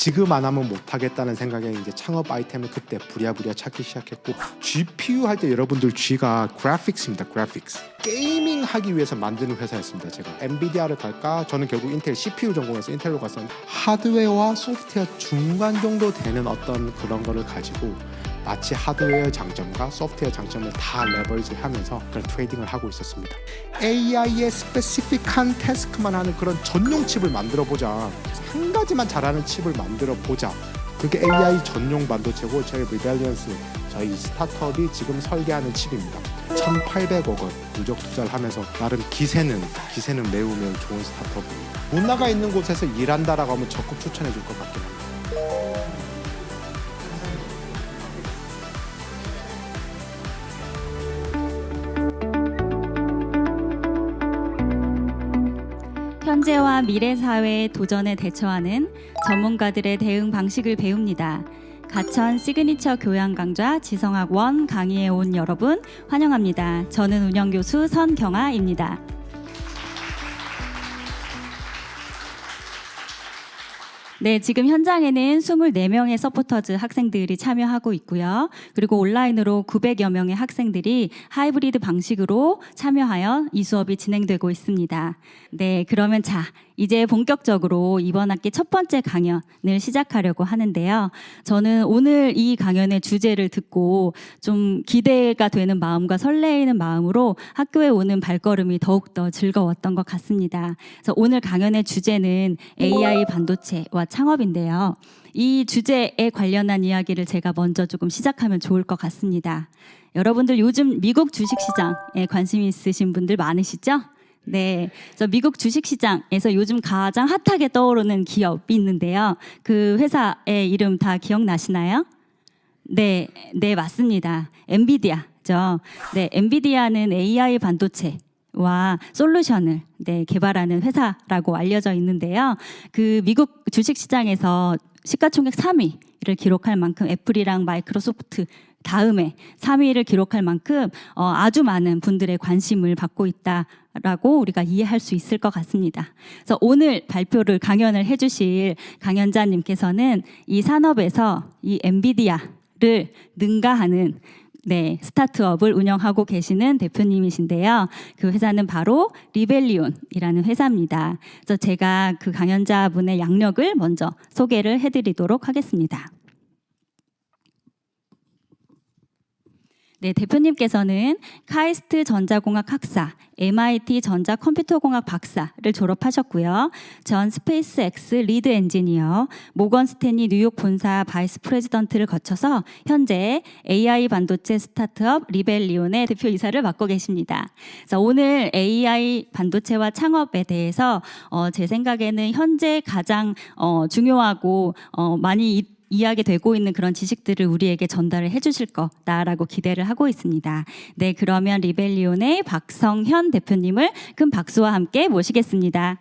지금 안 하면 못하겠다는 생각에 이제 창업 아이템을 그때 부랴부랴 찾기 시작했고, GPU 할 때 여러분들 G가 그래픽스입니다. 그래픽스. 게이밍 하기 위해서 만드는 회사였습니다. 제가 엔비디아를 갈까? 저는 결국 인텔 CPU 전공해서 인텔로 갔었는데, 하드웨어와 소프트웨어 중간 정도 되는 어떤 그런 거를 가지고 마치 하드웨어 장점과 소프트웨어 장점을 다 레버리지 하면서 그런 트레이딩을 하고 있었습니다. AI에 스페시픽한 태스크만 하는 그런 전용 칩을 만들어 보자. 한 가지만 잘하는 칩을 만들어 보자. 그게 AI 전용 반도체고, 저희 리벨리언스, 저희 스타트업이 지금 설계하는 칩입니다. 1,800억 원 누적 투자를 하면서 나름 기세는 매우 좋은 스타트업입니다. 못 나가 있는 곳에서 일한다라고 하면 적극 추천해 줄 것 같긴 합니다. 현재와 미래 사회의 도전에 대처하는 전문가들의 대응 방식을 배웁니다. 가천 시그니처 교양 강좌 지성학 1 강의에 온 여러분 환영합니다. 저는 운영교수 선경아입니다. 네, 지금 현장에는 24명의 서포터즈 학생들이 참여하고 있고요. 그리고 온라인으로 900여 명의 학생들이 하이브리드 방식으로 참여하여 이 수업이 진행되고 있습니다. 네, 그러면 이제 본격적으로 이번 학기 첫 번째 강연을 시작하려고 하는데요. 저는 오늘 이 강연의 주제를 듣고 좀 기대가 되는 마음과 설레이는 마음으로 학교에 오는 발걸음이 더욱더 즐거웠던 것 같습니다. 그래서 오늘 강연의 주제는 AI 반도체와 창업인데요. 이 주제에 관련한 이야기를 제가 먼저 조금 시작하면 좋을 것 같습니다. 여러분들 요즘 미국 주식시장에 관심이 있으신 분들 많으시죠? 네, 그래서 미국 주식시장에서 요즘 가장 핫하게 떠오르는 기업이 있는데요. 그 회사의 이름 다 기억나시나요? 네, 맞습니다. 엔비디아죠. 네, 엔비디아는 AI 반도체와 솔루션을 개발하는 회사라고 알려져 있는데요. 그 미국 주식시장에서 시가총액 3위를 기록할 만큼 애플이랑 마이크로소프트 다음에 3위를 기록할 만큼 아주 많은 분들의 관심을 받고 있다라고 우리가 이해할 수 있을 것 같습니다. 그래서 오늘 강연을 해주실 강연자님께서는 이 산업에서 이 엔비디아를 능가하는 스타트업을 운영하고 계시는 대표님이신데요. 그 회사는 바로 리벨리온이라는 회사입니다. 그래서 제가 그 강연자분의 양력을 먼저 소개를 해드리도록 하겠습니다. 네, 대표님께서는 카이스트 전자공학 학사, MIT 전자컴퓨터공학 박사를 졸업하셨고요. 전 스페이스X 리드 엔지니어, 모건 스탠리 뉴욕 본사 바이스 프레지던트를 거쳐서 현재 AI 반도체 스타트업 리벨리온의 대표이사를 맡고 계십니다. 그래서 오늘 AI 반도체와 창업에 대해서 제 생각에는 현재 가장 중요하고 많이 이야기되고 있는 그런 지식들을 우리에게 전달을 해주실 거다라고 기대를 하고 있습니다. 네, 그러면 리벨리온의 박성현 대표님을 큰 박수와 함께 모시겠습니다.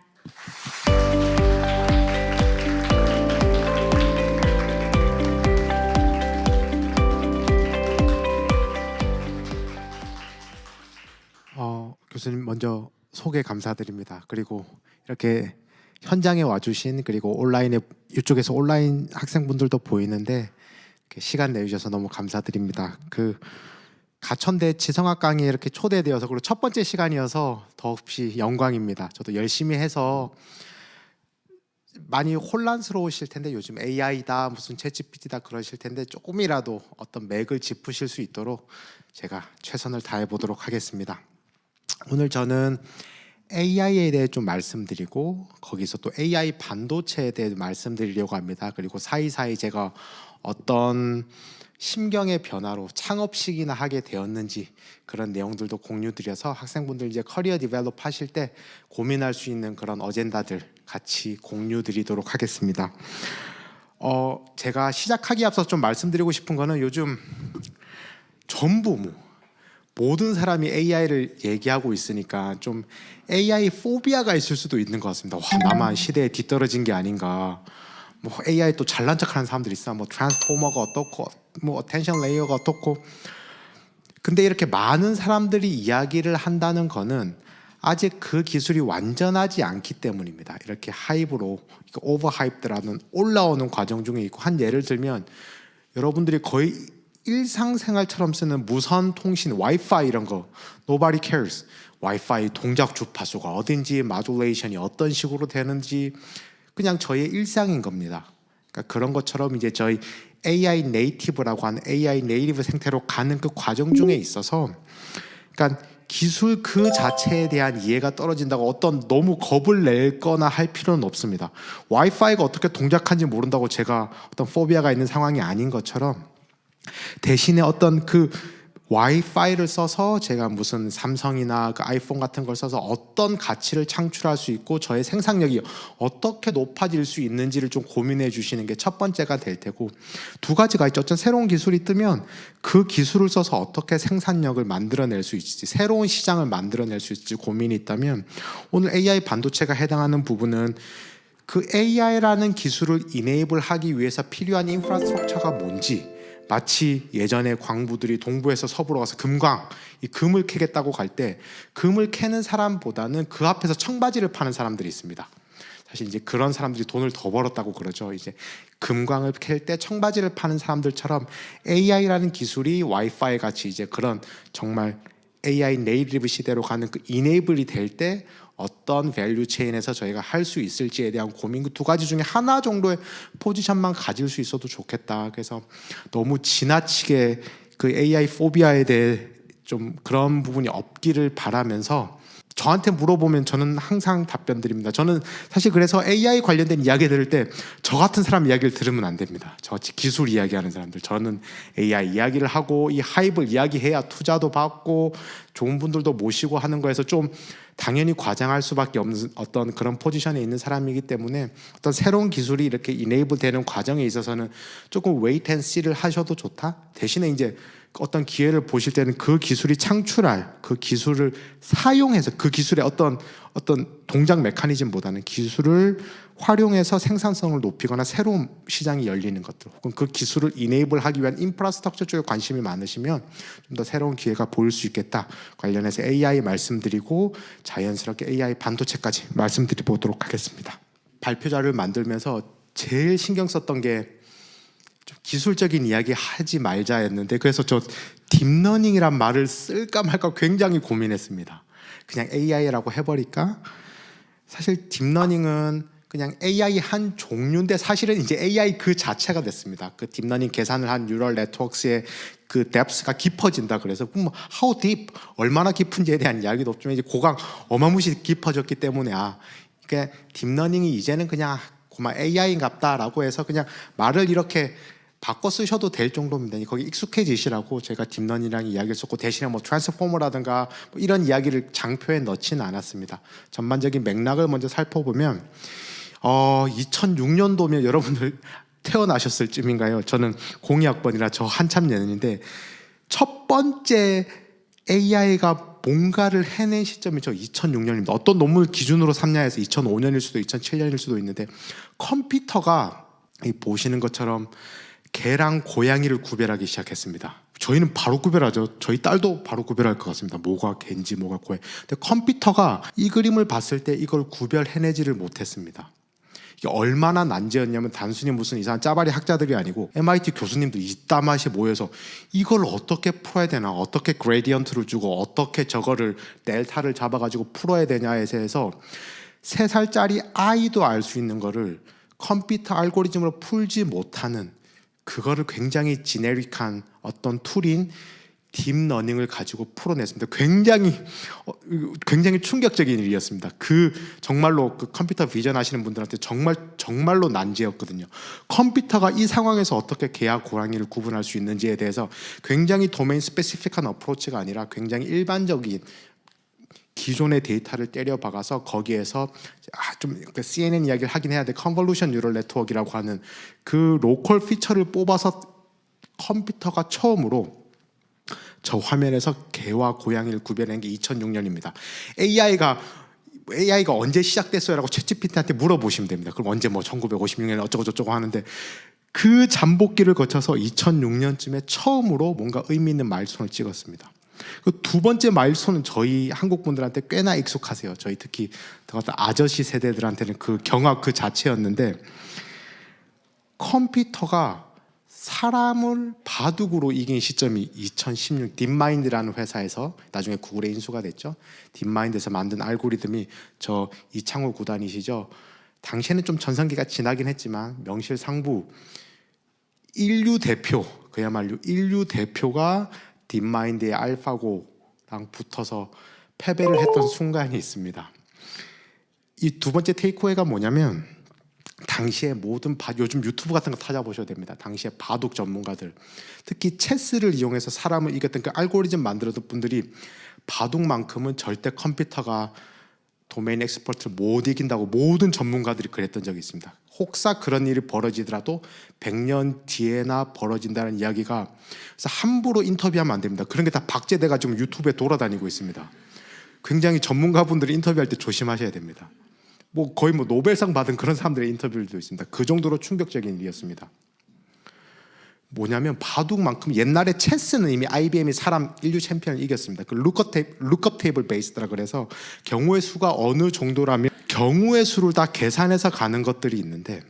교수님 먼저 소개 감사드립니다. 그리고 이렇게 현장에 와주신, 그리고 이쪽에서 온라인 학생분들도 보이는데 이렇게 시간 내주셔서 너무 감사드립니다. 그 가천대 지성학 강의에 이렇게 초대되어서, 그리고 첫 번째 시간이어서 더없이 영광입니다. 저도 열심히 해서 많이 혼란스러우실 텐데, 요즘 AI다 무슨 챗GPT다 그러실 텐데 조금이라도 어떤 맥을 짚으실 수 있도록 제가 최선을 다해 보도록 하겠습니다. 오늘 저는 AI에 대해 좀 말씀드리고, 거기서 또 AI 반도체에 대해 말씀드리려고 합니다. 그리고 사이사이 제가 어떤 심경의 변화로 창업식이나 하게 되었는지 그런 내용들도 공유드려서 학생분들 이제 커리어 디벨롭 하실 때 고민할 수 있는 그런 어젠다들 같이 공유드리도록 하겠습니다. 제가 시작하기에 앞서 좀 말씀드리고 싶은 거는, 요즘 전부 모든 사람이 AI를 얘기하고 있으니까 좀 AI 포비아가 있을 수도 있는 것 같습니다. 나만 시대에 뒤떨어진 게 아닌가. AI 또 잘난 척하는 사람들 있어. 트랜스포머가 어떻고, 어텐션 레이어가 어떻고. 근데 이렇게 많은 사람들이 이야기를 한다는 거는 아직 그 기술이 완전하지 않기 때문입니다. 이렇게 하이브로 오버하이프드라는 올라오는 과정 중에 있고, 한 예를 들면 여러분들이 거의 일상생활처럼 쓰는 무선 통신 와이파이 이런 거 nobody cares. 와이파이 동작 주파수가 어딘지, 마듈레이션이 어떤 식으로 되는지 그냥 저의 일상인 겁니다. 그러니까 그런 것처럼 이제 저희 AI 네이티브라고 하는 AI 네이티브 생태로 가는 그 과정 중에 있어서, 그러니까 기술 그 자체에 대한 이해가 떨어진다고 어떤 너무 겁을 낼 거나 할 필요는 없습니다. 와이파이가 어떻게 동작하는지 모른다고 제가 어떤 포비아가 있는 상황이 아닌 것처럼, 대신에 어떤 그 와이파이를 써서 제가 무슨 삼성이나 그 아이폰 같은 걸 써서 어떤 가치를 창출할 수 있고 저의 생산력이 어떻게 높아질 수 있는지를 좀 고민해 주시는 게 첫 번째가 될 테고, 두 가지가 있죠. 어떤 새로운 기술이 뜨면 그 기술을 써서 어떻게 생산력을 만들어낼 수 있을지, 새로운 시장을 만들어낼 수 있을지 고민이 있다면, 오늘 AI 반도체가 해당하는 부분은 그 AI라는 기술을 이네이블 하기 위해서 필요한 인프라스트럭처가 뭔지, 마치 예전에 광부들이 동부에서 서부로 가서 이 금을 캐겠다고 갈 때 금을 캐는 사람보다는 그 앞에서 청바지를 파는 사람들이 있습니다. 사실 이제 그런 사람들이 돈을 더 벌었다고 그러죠. 이제 금광을 캘 때 청바지를 파는 사람들처럼 AI라는 기술이 와이파이 같이 이제 그런 정말 AI 네이티브 시대로 가는 그 이네이블이 될 때 어떤 밸류 체인에서 저희가 할 수 있을지에 대한 고민, 그 두 가지 중에 하나 정도의 포지션만 가질 수 있어도 좋겠다. 그래서 너무 지나치게 그 AI 포비아에 대해 좀 그런 부분이 없기를 바라면서, 저한테 물어보면 저는 항상 답변 드립니다. 저는 사실 그래서 AI 관련된 이야기 들을 때 저 같은 사람 이야기를 들으면 안 됩니다. 저같이 기술 이야기하는 사람들. 저는 AI 이야기를 하고 이 하이브를 이야기해야 투자도 받고 좋은 분들도 모시고 하는 거에서 좀 당연히 과장할 수밖에 없는 어떤 그런 포지션에 있는 사람이기 때문에, 어떤 새로운 기술이 이렇게 이네이블 되는 과정에 있어서는 조금 웨이트 앤 씨를 하셔도 좋다. 대신에 이제 어떤 기회를 보실 때는 그 기술이 창출할, 그 기술을 사용해서 그 기술의 어떤 동작 메커니즘보다는 기술을 활용해서 생산성을 높이거나 새로운 시장이 열리는 것들, 혹은 그 기술을 이네이블 하기 위한 인프라스트럭처 쪽에 관심이 많으시면 좀 더 새로운 기회가 보일 수 있겠다. 관련해서 AI 말씀드리고 자연스럽게 AI 반도체까지 말씀드려보도록 하겠습니다. 발표 자료를 만들면서 제일 신경 썼던 게 좀 기술적인 이야기 하지 말자였는데, 그래서 저 딥러닝이란 말을 쓸까 말까 굉장히 고민했습니다. 그냥 AI라고 해버릴까? 사실 딥러닝은 그냥 AI 한 종류인데 사실은 이제 AI 그 자체가 됐습니다. 그 딥러닝 계산을 한 뉴럴 네트워크의 그 뎁스가 깊어진다. 그래서 뭐 how deep, 얼마나 깊은지에 대한 이야기도 없지만 이제 고강 어마무시 깊어졌기 때문에 그러니까 딥러닝이 이제는 그냥 고마 AI인갑다라고 해서 그냥 말을 이렇게 바꿔 쓰셔도 될 정도입니다. 거기 익숙해지시라고 제가 딥러닝이랑 이야기를 썼고, 대신에 뭐 트랜스포머라든가 뭐 이런 이야기를 장표에 넣지는 않았습니다. 전반적인 맥락을 먼저 살펴보면 2006년도면 여러분들 태어나셨을 쯤인가요? 저는 02학번이라 저 한참 예년인데, 첫 번째 AI가 뭔가를 해낸 시점이 저 2006년입니다. 어떤 논문 기준으로 삼냐 해서 2005년일 수도 2007년일 수도 있는데, 컴퓨터가 보시는 것처럼 개랑 고양이를 구별하기 시작했습니다. 저희는 바로 구별하죠. 저희 딸도 바로 구별할 것 같습니다. 뭐가 개인지 뭐가 고양이. 근데 컴퓨터가 이 그림을 봤을 때 이걸 구별해내지를 못했습니다. 이게 얼마나 난제였냐면, 단순히 무슨 이상한 짜바리 학자들이 아니고 MIT 교수님도 이따맛이 모여서 이걸 어떻게 풀어야 되나, 어떻게 그레디언트를 주고 어떻게 저거를 델타를 잡아가지고 풀어야 되냐에 해서 3살짜리 아이도 알 수 있는 거를 컴퓨터 알고리즘으로 풀지 못하는, 그거를 굉장히 지네릭한 어떤 툴인 딥러닝을 가지고 풀어냈습니다. 굉장히 충격적인 일이었습니다. 정말로 그 컴퓨터 비전 하시는 분들한테 정말로 난제였거든요. 컴퓨터가 이 상황에서 어떻게 개와 고양이를 구분할 수 있는지에 대해서 굉장히 도메인 스페시픽한 어프로치가 아니라 굉장히 일반적인 기존의 데이터를 때려박아서 거기에서 좀 CNN 이야기를 하긴 해야 돼. 컨볼루션 뉴럴 네트워크라고 하는 그 로컬 피처를 뽑아서 컴퓨터가 처음으로 저 화면에서 개와 고양이를 구별한 게 2006년입니다. AI가 언제 시작됐어요? 라고 챗GPT한테 물어보시면 됩니다. 그럼 언제 1956년에 어쩌고저쩌고 하는데, 그 잠복기를 거쳐서 2006년쯤에 처음으로 뭔가 의미 있는 마일스톤을 찍었습니다. 그 두 번째 마일스톤은 저희 한국 분들한테 꽤나 익숙하세요. 저희 특히 어떤 아저씨 세대들한테는 그 경악 그 자체였는데, 컴퓨터가 사람을 바둑으로 이긴 시점이 2016 딥마인드라는 회사에서 나중에 구글에 인수가 됐죠. 딥마인드에서 만든 알고리즘이 저 이창호 구단이시죠. 당시에는 좀 전성기가 지나긴 했지만 명실상부 인류 대표, 그야말로 인류 대표가 딥마인드의 알파고랑 붙어서 패배를 했던 순간이 있습니다. 이 두 번째 테이크어웨이가 뭐냐면, 당시에 모든 요즘 유튜브 같은 거 찾아보셔도 됩니다. 당시에 바둑 전문가들, 특히 체스를 이용해서 사람을 이겼던 그 알고리즘 만들었던 분들이 바둑만큼은 절대 컴퓨터가 도메인 엑스퍼트를 못 이긴다고 모든 전문가들이 그랬던 적이 있습니다. 혹사 그런 일이 벌어지더라도 100년 뒤에나 벌어진다는 이야기가, 그래서 함부로 인터뷰하면 안 됩니다. 그런 게 다 박제돼가 지금 유튜브에 돌아다니고 있습니다. 굉장히 전문가분들이 인터뷰할 때 조심하셔야 됩니다. 뭐 거의 뭐 노벨상 받은 그런 사람들의 인터뷰들도 있습니다. 그 정도로 충격적인 일이었습니다. 뭐냐면 바둑만큼 옛날에 체스는 이미 IBM이 사람 인류 챔피언을 이겼습니다. 그 룩업 테이블 베이스드라 그래서 경우의 수가 어느 정도라면 경우의 수를 다 계산해서 가는 것들이 있는데,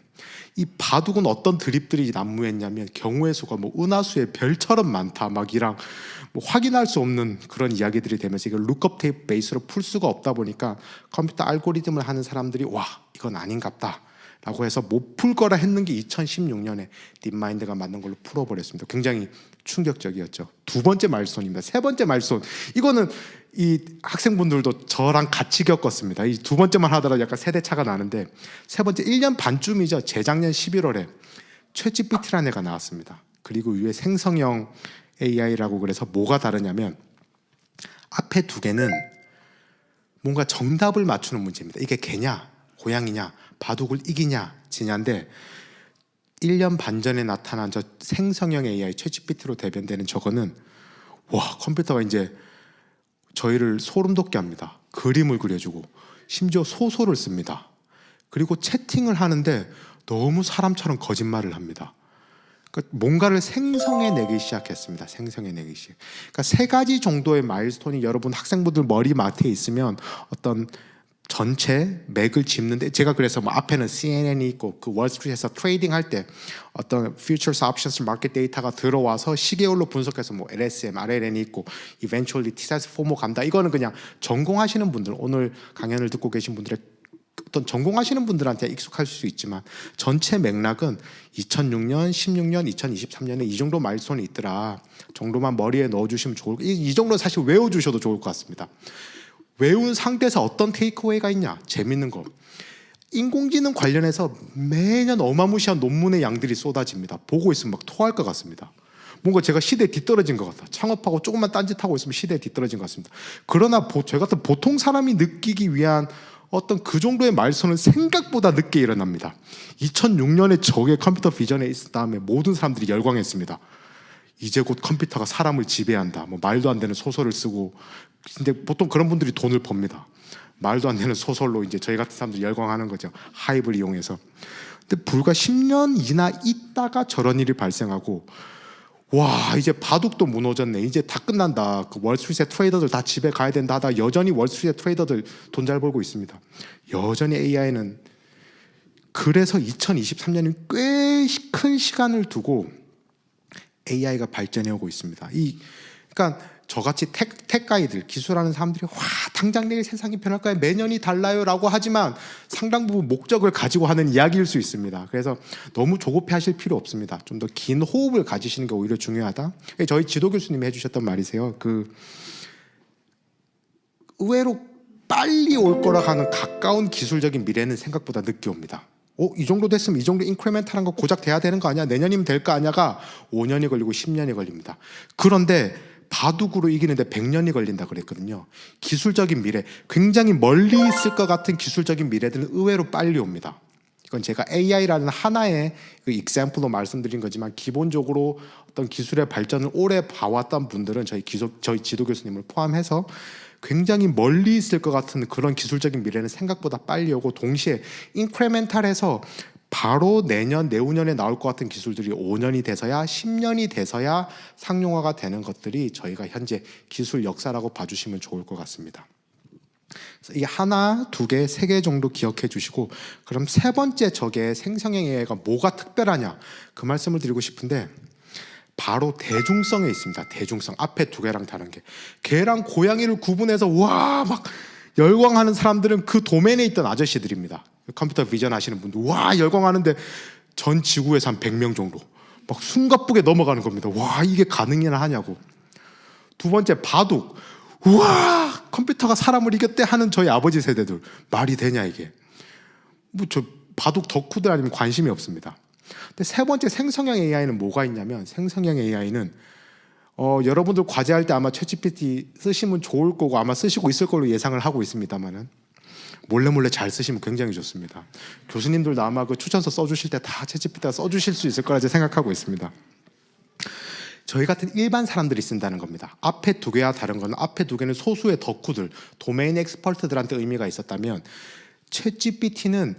이 바둑은 어떤 드립들이 난무했냐면 경우의 수가 뭐 은하수의 별처럼 많다 막이랑 뭐 확인할 수 없는 그런 이야기들이 되면서 이걸 룩업 테이블 베이스로 풀 수가 없다 보니까 컴퓨터 알고리즘을 하는 사람들이 와 이건 아닌갑다 라고 해서 못 풀 거라 했는 게 2016년에 딥마인드가 만든 걸로 풀어버렸습니다. 굉장히 충격적이었죠. 두 번째 마일스톤입니다. 세 번째 마일스톤, 이거는 이 학생분들도 저랑 같이 겪었습니다. 이 두 번째만 하더라도 약간 세대 차가 나는데, 세 번째 1년 반쯤이죠. 재작년 11월에 챗GPT라는 애가 나왔습니다. 그리고 위에 생성형 AI라고 그래서 뭐가 다르냐면, 앞에 두 개는 뭔가 정답을 맞추는 문제입니다. 이게 개냐 고양이냐 바둑을 이기냐 지냐인데, 1년 반 전에 나타난 저 생성형 AI 챗GPT로 대변되는 저거는 와 컴퓨터가 이제 저희를 소름 돋게 합니다. 그림을 그려주고 심지어 소설을 씁니다. 그리고 채팅을 하는데 너무 사람처럼 거짓말을 합니다. 그러니까 뭔가를 생성해내기 시작했습니다. 생성해내기 시작. 그러니까 세 가지 정도의 마일스톤이 여러분 학생분들 머리맡에 있으면 어떤 전체 맥을 짚는데, 제가 그래서 뭐 앞에는 CNN이 있고 그 월스트리트에서 트레이딩 할 때 어떤 futures, options, market 데이터가 들어와서 시계열로 분석해서 뭐 LSM, RLN이 있고 eventually T-4모 간다. 이거는 그냥 전공하시는 분들, 오늘 강연을 듣고 계신 분들의 어떤 전공하시는 분들한테 익숙할 수 있지만, 전체 맥락은 2006년, 16년, 2023년에 이 정도 마일스톤이 있더라 정도만 머리에 넣어주시면 좋을, 이 정도는 사실 외워주셔도 좋을 것 같습니다. 외운 상태에서 어떤 테이크어웨이가 있냐? 재밌는 거, 인공지능 관련해서 매년 어마무시한 논문의 양들이 쏟아집니다. 보고 있으면 막 토할 것 같습니다. 뭔가 제가 시대에 뒤떨어진 것 같다. 창업하고 조금만 딴짓하고 있으면 시대에 뒤떨어진 것 같습니다. 그러나 저 같은 보통 사람이 느끼기 위한 어떤 그 정도의 마일스톤은 생각보다 늦게 일어납니다. 2006년에 저게 컴퓨터 비전에 있은 다음에 모든 사람들이 열광했습니다. 이제 곧 컴퓨터가 사람을 지배한다. 뭐 말도 안 되는 소설을 쓰고, 근데 보통 그런 분들이 돈을 법니다. 말도 안 되는 소설로 이제 저희 같은 사람들이 열광하는 거죠. 하이브를 이용해서. 근데 불과 10년 이나 있다가 저런 일이 발생하고, 와 이제 바둑도 무너졌네, 이제 다 끝난다, 그 월스트리트의 트레이더들 다 집에 가야 된다 하다 여전히 월스트리트의 트레이더들 돈 잘 벌고 있습니다. 여전히 AI는. 그래서 2023년이 꽤 큰 시간을 두고 AI가 발전해 오고 있습니다. 그러니까 저같이 택가이들, 기술하는 사람들이 와 당장 내일 세상이 변할 거야, 매년이 달라요 라고 하지만 상당 부분 목적을 가지고 하는 이야기일 수 있습니다. 그래서 너무 조급해 하실 필요 없습니다. 좀 더 긴 호흡을 가지시는 게 오히려 중요하다. 저희 지도 교수님이 해주셨던 말이세요. 의외로 빨리 올 거라 하는 가까운 기술적인 미래는 생각보다 늦게 옵니다. 이 정도 됐으면 이 정도 인크리멘탈한 거 고작 돼야 되는 거 아니야, 내년이면 될 거 아냐가 5년이 걸리고 10년이 걸립니다. 그런데 바둑으로 이기는데 100년이 걸린다 그랬거든요. 기술적인 미래, 굉장히 멀리 있을 것 같은 기술적인 미래들은 의외로 빨리 옵니다. 이건 제가 AI라는 하나의 example로 말씀드린 거지만, 기본적으로 어떤 기술의 발전을 오래 봐왔던 분들은 저희 지도 교수님을 포함해서 굉장히 멀리 있을 것 같은 그런 기술적인 미래는 생각보다 빨리 오고, 동시에 인크리멘탈해서 바로 내년, 내후년에 나올 것 같은 기술들이 5년이 돼서야 10년이 돼서야 상용화가 되는 것들이 저희가 현재 기술 역사라고 봐주시면 좋을 것 같습니다. 그래서 이 하나, 두 개, 세 개 정도 기억해 주시고 그럼 세 번째 저게 생성형 AI가 뭐가 특별하냐 그 말씀을 드리고 싶은데 바로 대중성에 있습니다. 대중성. 앞에 두 개랑 다른 게 개랑 고양이를 구분해서 와 막 열광하는 사람들은 그 도메인에 있던 아저씨들입니다. 컴퓨터 비전 하시는 분들 와 열광하는데 전 지구에서 한 100명 정도 막 숨가쁘게 넘어가는 겁니다. 와 이게 가능이나 하냐고. 두 번째 바둑. 우와 컴퓨터가 사람을 이겼대 하는 저희 아버지 세대들 말이 되냐 이게. 뭐 저 바둑 덕후들 아니면 관심이 없습니다. 근데 세 번째 생성형 AI는 뭐가 있냐면 생성형 AI는 여러분들 과제할 때 아마 챗GPT 쓰시면 좋을 거고 아마 쓰시고 있을 걸로 예상을 하고 있습니다만은 몰래 잘 쓰시면 굉장히 좋습니다. 교수님들도 아마 그 추천서 써주실 때 다 챗GPT가 써주실 수 있을 거라 생각하고 있습니다. 저희 같은 일반 사람들이 쓴다는 겁니다. 앞에 두 개와 다른 건 앞에 두 개는 소수의 덕후들, 도메인 엑스퍼트들한테 의미가 있었다면 챗GPT는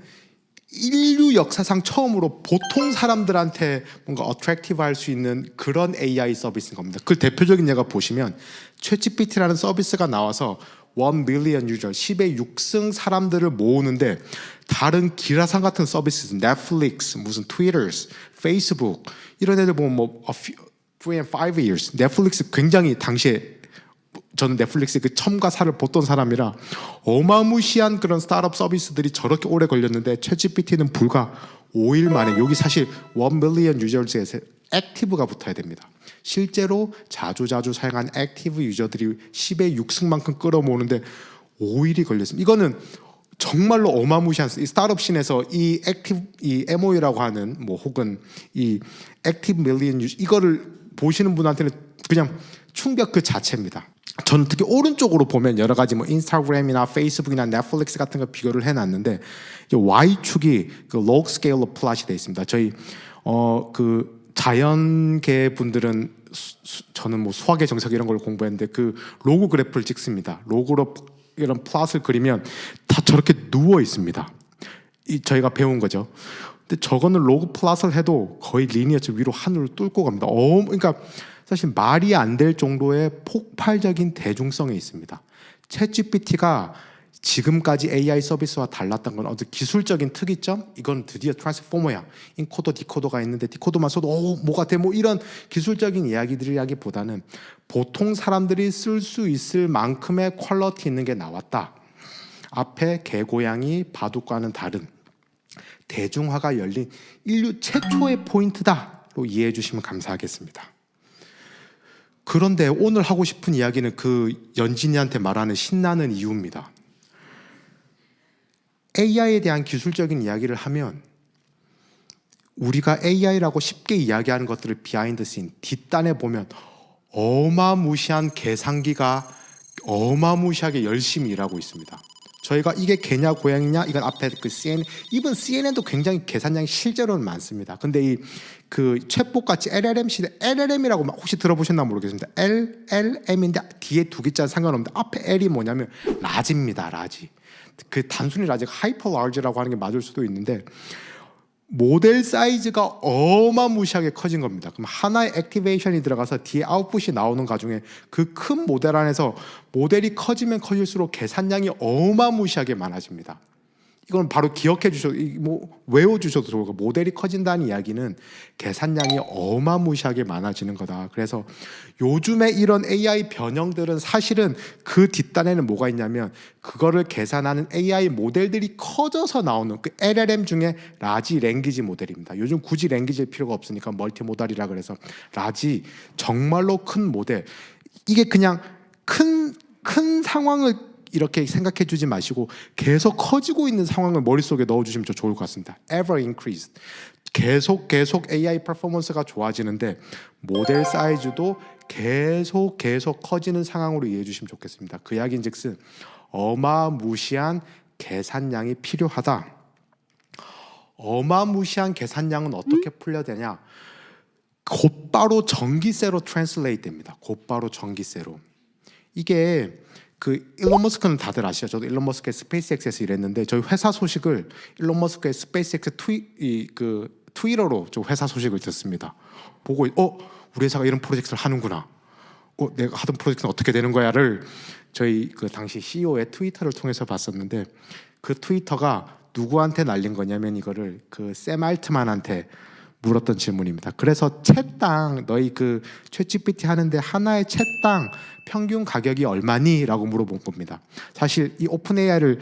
인류 역사상 처음으로 보통 사람들한테 뭔가 어트랙티브 할 수 있는 그런 AI 서비스인 겁니다. 그 대표적인 예가 보시면 챗GPT라는 서비스가 나와서 1 billion 유저, 10의 6승 사람들을 모으는데 다른 기라상 같은 서비스, 넷플릭스, 무슨 트위터, 페이스북 이런 애들 보면 뭐 3 and 5 years, 넷플릭스 굉장히 당시에 저는 넷플릭스의 그 첨가 살을 보던 사람이라 어마무시한 그런 스타트업 서비스들이 저렇게 오래 걸렸는데 챗GPT는 불과 5일 만에 여기 사실 1 billion 유저즈에서 액티브가 붙어야 됩니다. 실제로 자주 사용한 액티브 유저들이 10의 6승만큼 끌어모으는데 5일이 걸렸습니다. 이거는 정말로 어마무시한 이 스타트업 씬에서 이 액티브 이 MOU라고 하는 뭐 혹은 이 액티브 밀리언 유저 이거를 보시는 분한테는 그냥 충격 그 자체입니다. 저는 특히 오른쪽으로 보면 여러 가지 뭐 인스타그램이나 페이스북이나 넷플릭스 같은 거 비교를 해놨는데 Y축이 그 log scale of plot이 되어 있습니다. 저희 그 자연계 분들은 저는 뭐 수학의 정석 이런 걸 공부했는데 그 로그 그래프를 찍습니다. 로그로 이런 플롯을 그리면 다 저렇게 누워 있습니다. 저희가 배운 거죠. 근데 저거는 로그 플롯을 해도 거의 리니어처 위로 하늘을 뚫고 갑니다. 그러니까 사실 말이 안 될 정도의 폭발적인 대중성에 있습니다. 챗GPT가 지금까지 AI 서비스와 달랐던 건 어떤 기술적인 특이점? 이건 드디어 트랜스포머야. 인코더, 디코더가 있는데 디코더만 써도 뭐가 돼? 뭐 이런 기술적인 이야기들이라기보다는 보통 사람들이 쓸 수 있을 만큼의 퀄리티 있는 게 나왔다. 앞에 개고양이, 바둑과는 다른 대중화가 열린 인류 최초의 포인트다로 이해해 주시면 감사하겠습니다. 그런데 오늘 하고 싶은 이야기는 그 연진이한테 말하는 신나는 이유입니다. AI에 대한 기술적인 이야기를 하면 우리가 AI라고 쉽게 이야기하는 것들을 비하인드 씬, 뒷단에 보면 어마무시한 계산기가 어마무시하게 열심히 일하고 있습니다. 저희가 이게 개냐 고양이냐 이건 앞에 그 CNN도 굉장히 계산량이 실제로는 많습니다. 근데 이 그 챗봇 같이 LLM 시대 LLM이라고 혹시 들어보셨나 모르겠습니다. LLM인데 뒤에 두 글자는 상관없는데 앞에 L이 뭐냐면 라지입니다. 라지. 그 단순히 라지가 하이퍼 라지라고 하는 게 맞을 수도 있는데 모델 사이즈가 어마무시하게 커진 겁니다. 그럼 하나의 액티베이션이 들어가서 뒤에 아웃풋이 나오는 과정에 그 큰 모델 안에서 모델이 커지면 커질수록 계산량이 어마무시하게 많아집니다. 이건 바로 기억해 주셔도 뭐 외워 주셔도 좋고 모델이 커진다는 이야기는 계산량이 어마무시하게 많아지는 거다. 그래서 요즘에 이런 AI 변형들은 사실은 그 뒷단에는 뭐가 있냐면 그거를 계산하는 AI 모델들이 커져서 나오는 그 LLM 중에 라지 랭귀지 모델입니다. 요즘 굳이 랭귀지일 필요가 없으니까 멀티모달이라 그래서 라지 정말로 큰 모델. 이게 그냥 큰 상황을 이렇게 생각해 주지 마시고 계속 커지고 있는 상황을 머릿속에 넣어주시면 좋을 것 같습니다. Ever increased. 계속 AI 퍼포먼스가 좋아지는데 모델 사이즈도 계속 커지는 상황으로 이해해 주시면 좋겠습니다. 그 이야기인즉슨 어마무시한 계산량이 필요하다. 어마무시한 계산량은 어떻게 풀려되냐? 곧바로 전기세로 트랜슬레이트 됩니다. 곧바로 전기세로. 이게 그 일론 머스크는 다들 아시죠? 저도 일론 머스크의 스페이스X에서 일했는데 저희 회사 소식을 일론 머스크의 스페이스X 트위터로 저 회사 소식을 듣습니다. 보고 우리 회사가 이런 프로젝트를 하는구나. 내가 하던 프로젝트는 어떻게 되는 거야를 저희 그 당시 CEO의 트위터를 통해서 봤었는데 그 트위터가 누구한테 날린 거냐면 이거를 그 샘 알트만한테 물었던 질문입니다. 그래서 채당 너희 그 챗GPT 하는데 하나의 채당 평균 가격이 얼마니? 라고 물어본 겁니다. 사실 이 오픈 AI를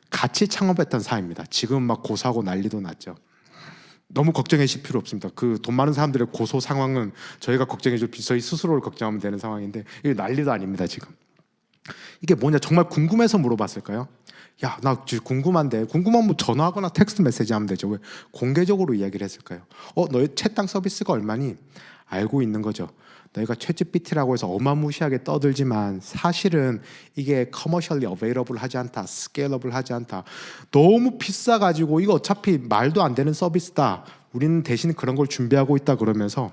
같이 창업했던 사람입니다. 지금 막 고소하고 난리도 났죠. 너무 걱정하실 필요 없습니다. 그 돈 많은 사람들의 고소 상황은 저희가 걱정해줄 저희 스스로를 걱정하면 되는 상황인데 이게 난리도 아닙니다. 지금 이게 뭐냐 정말 궁금해서 물어봤을까요? 야, 나 궁금한데 궁금하면 전화하거나 텍스트 메시지 하면 되죠. 왜 공개적으로 이야기를 했을까요? 너의 채당 서비스가 얼마니? 알고 있는 거죠. 너희가 챗GPT라고 해서 어마무시하게 떠들지만 사실은 이게 커머셜리 어베이러블 하지 않다, 스케일러블 하지 않다. 너무 비싸가지고 이거 어차피 말도 안 되는 서비스다. 우리는 대신 그런 걸 준비하고 있다 그러면서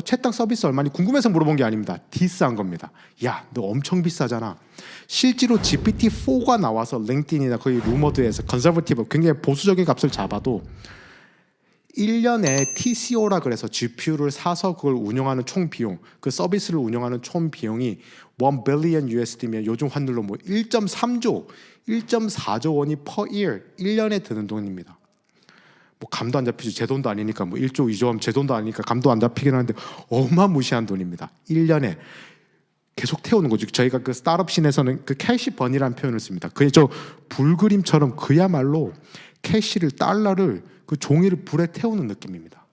채당 서비스 얼마니? 궁금해서 물어본 게 아닙니다. 디스한 겁니다. 야, 너 엄청 비싸잖아. 실제로 GPT-4가 나와서 링크드인이나 거의 루머드에서 컨서버티브 굉장히 보수적인 값을 잡아도 1년에 TCO라 그래서 GPU를 사서 그걸 운영하는 총 비용, 그 서비스를 운영하는 총 비용이 1 billion USD면 요즘 환율로 뭐 1.3조, 1.4조 원이 per year 1년에 드는 돈입니다. 뭐 감도 안 잡히죠. 제 돈도 아니니까 뭐 1조, 2조 하면 제 돈도 아니니까 감도 안 잡히긴 하는데 어마무시한 돈입니다. 1년에 계속 태우는 거죠. 저희가 그 스타트업 씬에서는 그 캐시 번이라는 표현을 씁니다. 그게 저 불그림처럼 그야말로 캐시를 달러를 그 종이를 불에 태우는 느낌입니다.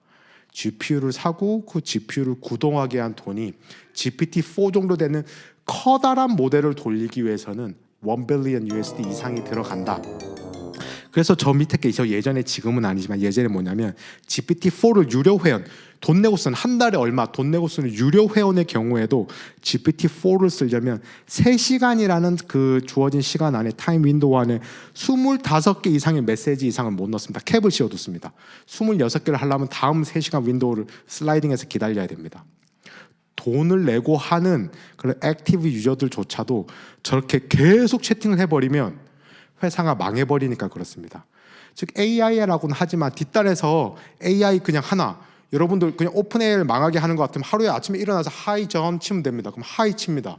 GPU를 사고 그 GPU를 구동하게 한 돈이 GPT-4 정도 되는 커다란 모델을 돌리기 위해서는 1 billion USD 이상이 들어간다. 그래서 저 밑에 게 예전에 지금은 아니지만 예전에 뭐냐면 GPT-4를 유료 회원 돈 내고 쓰는 한 달에 얼마 돈 내고 쓰는 유료 회원의 경우에도 GPT-4를 쓰려면 3시간이라는 그 주어진 시간 안에 타임 윈도우 안에 25개 이상의 메시지 이상을 못 넣습니다. 캡을 씌워뒀습니다. 26개를 하려면 다음 3시간 윈도우를 슬라이딩해서 기다려야 됩니다. 돈을 내고 하는 그런 액티브 유저들조차도 저렇게 계속 채팅을 해버리면 회사가 망해버리니까 그렇습니다. 즉 AI라고는 하지만 뒷단에서 AI 그냥 하나 여러분들 그냥 오픈 AI를 망하게 하는 것 같으면 하루에 아침에 일어나서 하이 전 치면 됩니다. 그럼 하이 칩니다.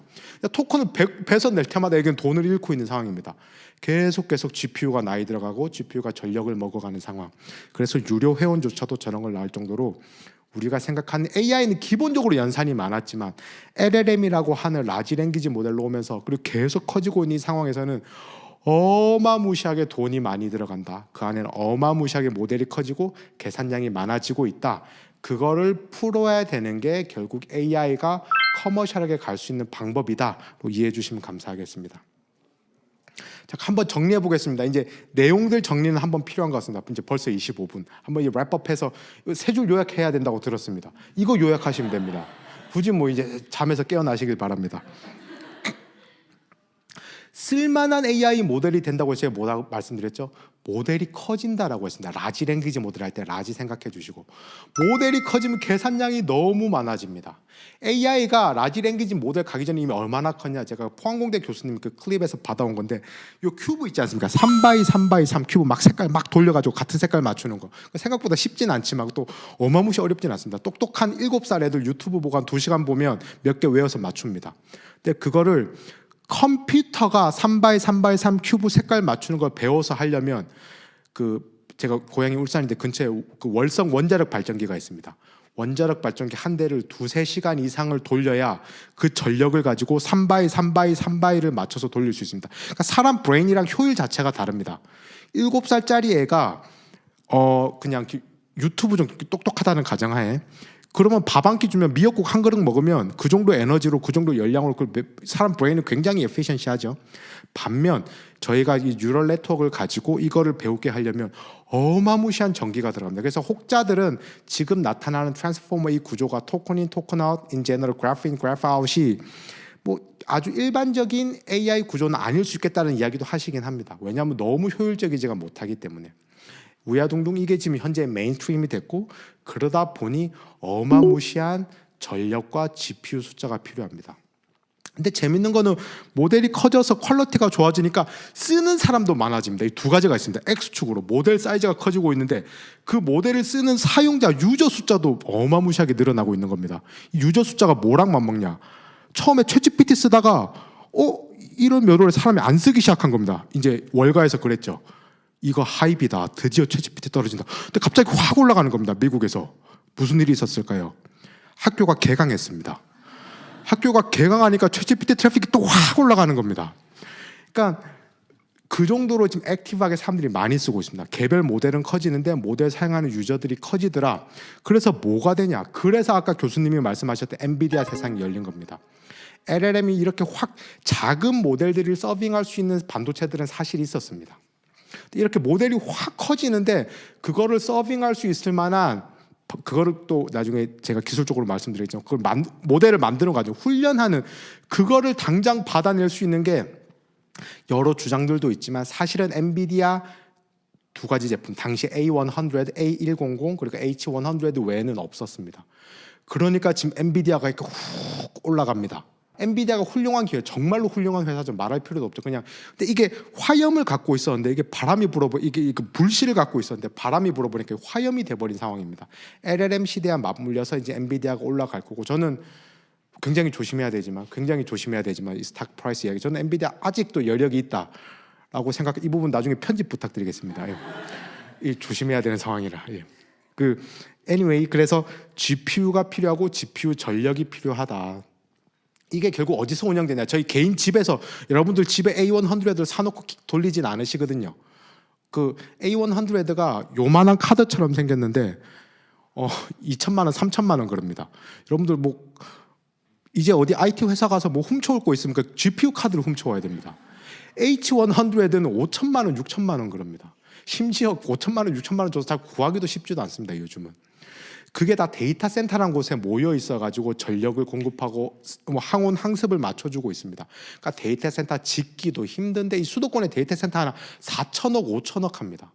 토큰을 배선 낼 때마다 여기는 돈을 잃고 있는 상황입니다. 계속 GPU가 나이 들어가고 GPU가 전력을 먹어가는 상황. 그래서 유료 회원조차도 저런 걸 나올 정도로 우리가 생각하는 AI는 기본적으로 연산이 많았지만 LLM이라고 하는 라지 랭귀지 모델로 오면서 그리고 계속 커지고 있는 이 상황에서는 어마무시하게 돈이 많이 들어간다. 그 안에는 어마무시하게 모델이 커지고 계산량이 많아지고 있다. 그거를 풀어야 되는 게 결국 AI가 커머셜하게 갈 수 있는 방법이다. 이해해 주시면 감사하겠습니다. 자, 한번 정리해 보겠습니다. 이제 내용들 정리는 한번 필요한 것 같습니다. 이제 벌써 25분. 한번 이 랩업해서 세 줄 요약해야 된다고 들었습니다. 이거 요약하시면 됩니다. 굳이 뭐 이제 잠에서 깨어나시길 바랍니다. 쓸만한 AI 모델이 된다고 제가 뭐라고 말씀드렸죠? 모델이 커진다라고 했습니다. 라지 랭귀지 모델 할 때 라지 생각해 주시고 모델이 커지면 계산량이 너무 많아집니다. AI가 라지 랭귀지 모델 가기 전에 이미 얼마나 컸냐 제가 포항공대 교수님 그 클립에서 받아온 건데 요 큐브 있지 않습니까? 3x3x3 큐브 막 색깔 막 돌려가지고 같은 색깔 맞추는 거 생각보다 쉽진 않지만 또 어마무시 어렵진 않습니다. 똑똑한 7살 애들 유튜브 보고 한 2시간 보면 몇 개 외워서 맞춥니다. 근데 그거를 컴퓨터가 3x3x3 큐브 색깔 맞추는 걸 배워서 하려면 그 제가 고향이 울산인데 근처에 그 월성 원자력 발전기가 있습니다. 원자력 발전기 한 대를 2-3시간 이상을 돌려야 그 전력을 가지고 3x3x3x를 맞춰서 돌릴 수 있습니다. 그러니까 사람 브레인이랑 효율 자체가 다릅니다. 7살짜리 애가 그냥 유튜브 정도 똑똑하다는 가정하에 그러면 밥 한 끼 주면 미역국 한 그릇 먹으면 그 정도 에너지로 그 정도 열량으로 사람 브레인은 굉장히 에피션시하죠. 반면 저희가 이 뉴럴 네트워크를 가지고 이거를 배우게 하려면 어마무시한 전기가 들어갑니다. 그래서 혹자들은 지금 나타나는 트랜스포머 이 구조가 토큰 인, 토큰 아웃, 인 제너럴 그래프 인, 그래프 아웃이 뭐 아주 일반적인 AI 구조는 아닐 수 있겠다는 이야기도 하시긴 합니다. 왜냐하면 너무 효율적이지가 못하기 때문에. 우야둥둥 이게 지금 현재 메인스트림이 됐고 그러다 보니 어마무시한 전력과 GPU 숫자가 필요합니다. 근데 재밌는 거는 모델이 커져서 퀄리티가 좋아지니까 쓰는 사람도 많아집니다. 이 두 가지가 있습니다. X축으로 모델 사이즈가 커지고 있는데 그 모델을 쓰는 사용자 유저 숫자도 어마무시하게 늘어나고 있는 겁니다. 이 유저 숫자가 뭐랑 맞먹냐? 처음에 챗GPT 쓰다가 이런 묘도를 사람이 안 쓰기 시작한 겁니다. 이제 월가에서 그랬죠. 이거 하이비다. 드디어 챗GPT 떨어진다. 근데 갑자기 확 올라가는 겁니다. 미국에서. 무슨 일이 있었을까요? 학교가 개강했습니다. 학교가 개강하니까 챗GPT 트래픽이 또 확 올라가는 겁니다. 그러니까 그 정도로 지금 액티브하게 사람들이 많이 쓰고 있습니다. 개별 모델은 커지는데 모델 사용하는 유저들이 커지더라. 그래서 뭐가 되냐? 그래서 아까 교수님이 말씀하셨던 엔비디아 세상이 열린 겁니다. LLM이 이렇게 확 작은 모델들을 서빙할 수 있는 반도체들은 사실 있었습니다. 이렇게 모델이 확 커지는데 그거를 서빙할 수 있을 만한 그거를 또 나중에 제가 기술적으로 말씀드리겠지만 그걸 모델을 만드는 과정, 훈련하는 그거를 당장 받아낼 수 있는 게 여러 주장들도 있지만 사실은 엔비디아 두 가지 제품, 당시 A100, A100 그리고 H100 외에는 없었습니다. 그러니까 지금 엔비디아가 이렇게 훅 올라갑니다. 엔비디아가 훌륭한 기회, 정말로 훌륭한 회사죠. 말할 필요도 없죠. 그냥 근데 이게 화염을 갖고 있었는데 이게 바람이 불어버 이게 불씨를 갖고 있었는데 바람이 불어버리니까 화염이 돼버린 상황입니다. LLM 시대와 맞물려서 이제 엔비디아가 올라갈 거고 저는 굉장히 조심해야 되지만 이 스탁 프라이스 이야기 저는 엔비디아 아직도 여력이 있다라고 생각. 이 부분 나중에 편집 부탁드리겠습니다. 이 조심해야 되는 상황이라. anyway 그래서 GPU가 필요하고 GPU 전력이 필요하다. 이게 결국 어디서 운영되냐? 저희 개인 집에서 여러분들 집에 A100를 사놓고 돌리진 않으시거든요. 그 A100가 요만한 카드처럼 생겼는데 2천만 원, 3천만 원 그럽니다. 여러분들 뭐 이제 어디 IT 회사 가서 뭐 훔쳐올 거 있으면 그 GPU 카드를 훔쳐와야 됩니다. H100은 5천만 원, 6천만 원 그럽니다. 심지어 5천만 원, 6천만 원 줘서 잘 구하기도 쉽지도 않습니다. 요즘은. 그게 다 데이터 센터라는 곳에 모여 있어가지고 전력을 공급하고 항온 항습을 맞춰주고 있습니다. 그러니까 데이터 센터 짓기도 힘든데 이 수도권의 데이터 센터 하나 4천억, 5천억 합니다.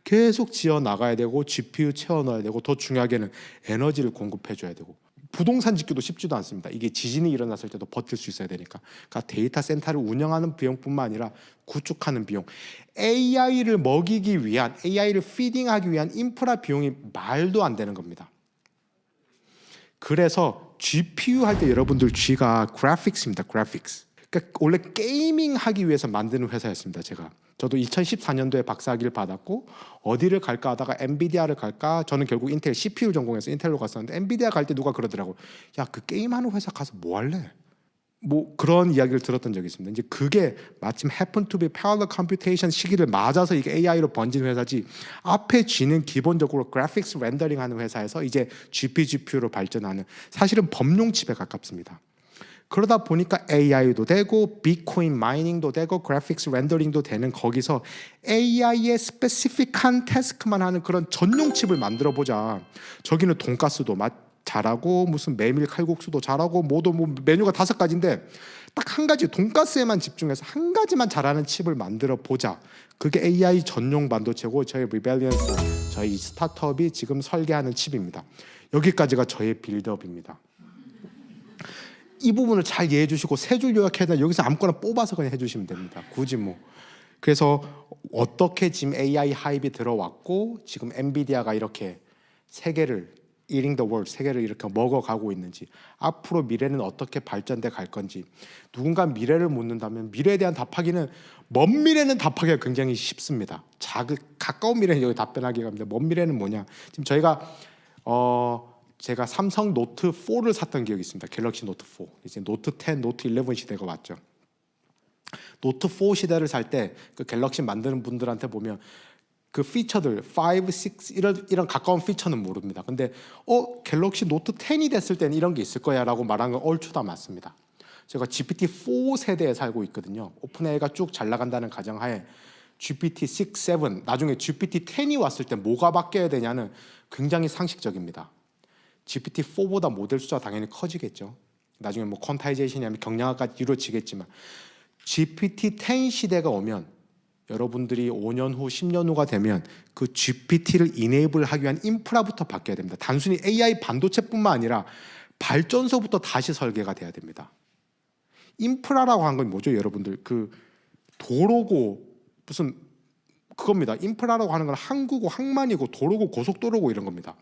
계속 지어 나가야 되고 GPU 채워 넣어야 되고 더 중요하게는 에너지를 공급해줘야 되고 부동산 짓기도 쉽지도 않습니다. 이게 지진이 일어났을 때도 버틸 수 있어야 되니까. 그러니까 데이터 센터를 운영하는 비용뿐만 아니라 구축하는 비용, AI를 먹이기 위한, AI를 피딩하기 위한 인프라 비용이 말도 안 되는 겁니다. 그래서 GPU 할 때 여러분들 G가 graphics입니다. graphics. 그러니까 원래 게이밍 하기 위해서 만드는 회사였습니다. 저도 2014년도에 박사학위를 받았고 어디를 갈까 하다가 엔비디아를 갈까. 저는 결국 인텔 CPU 전공해서 인텔로 갔었는데 엔비디아 갈 때 누가 그러더라고. 야, 그 게임하는 회사 가서 뭐 할래? 뭐 그런 이야기를 들었던 적이 있습니다. 이제 그게 마침 happen to be parallel computation 시기를 맞아서 이게 AI로 번진 회사지. 앞에 G는 기본적으로 graphics 렌더링 하는 회사에서 이제 GPU로 발전하는 사실은 범용 칩에 가깝습니다. 그러다 보니까 AI도 되고 비트코인 마이닝도 되고 그래픽스 렌더링도 되는 거기서 AI의 스페시픽한 태스크만 하는 그런 전용 칩을 만들어 보자. 저기는 돈가스도 잘하고 무슨 메밀 칼국수도 잘하고 뭐 메뉴가 5가지인데 딱 한 가지 돈가스에만 집중해서 한 가지만 잘하는 칩을 만들어 보자. 그게 AI 전용 반도체고 저희 리벨리언스 저희 스타트업이 지금 설계하는 칩입니다. 여기까지가 저의 빌드업입니다. 이 부분을 잘 이해해 주시고 세 줄 요약해서 여기서 아무거나 뽑아서 그냥 해주시면 됩니다. 굳이 뭐. 그래서 어떻게 지금 AI 하입이 들어왔고 지금 엔비디아가 이렇게 세계를 eating the world, 세계를 이렇게 먹어가고 있는지 앞으로 미래는 어떻게 발전돼 갈 건지 누군가 미래를 묻는다면 미래에 대한 답하기는 먼 미래는 답하기가 굉장히 쉽습니다. 가까운 미래는 여기 답변하기가 합니다. 먼 미래는 뭐냐? 지금 제가 삼성 노트 4를 샀던 기억이 있습니다. 갤럭시 노트 4. 이제 노트 10, 노트 11 시대가 왔죠. 노트 4 시대를 살 때 그 갤럭시 만드는 분들한테 보면 그 피처들 5, 6 이런 가까운 피처는 모릅니다. 근데 갤럭시 노트 10이 됐을 때는 이런 게 있을 거야라고 말한 건 얼추 다 맞습니다. 제가 GPT-4 세대에 살고 있거든요. 오픈AI가 쭉 잘 나간다는 가정하에 GPT-6, 7 나중에 GPT-10이 왔을 때 뭐가 바뀌어야 되냐는 굉장히 상식적입니다. GPT-4보다 모델 숫자가 당연히 커지겠죠. 나중에 뭐 퀀타이제이션이 하면 경량화까지 이루어지겠지만 GPT-10 시대가 오면 여러분들이 5년 후, 10년 후가 되면 그 GPT를 이네이블하기 위한 인프라부터 바뀌어야 됩니다. 단순히 AI 반도체뿐만 아니라 발전소부터 다시 설계가 돼야 됩니다. 인프라라고 하는 건 뭐죠, 여러분들? 그 도로고 무슨 그겁니다. 인프라라고 하는 건 항구고 항만이고 도로고 고속도로고 이런 겁니다.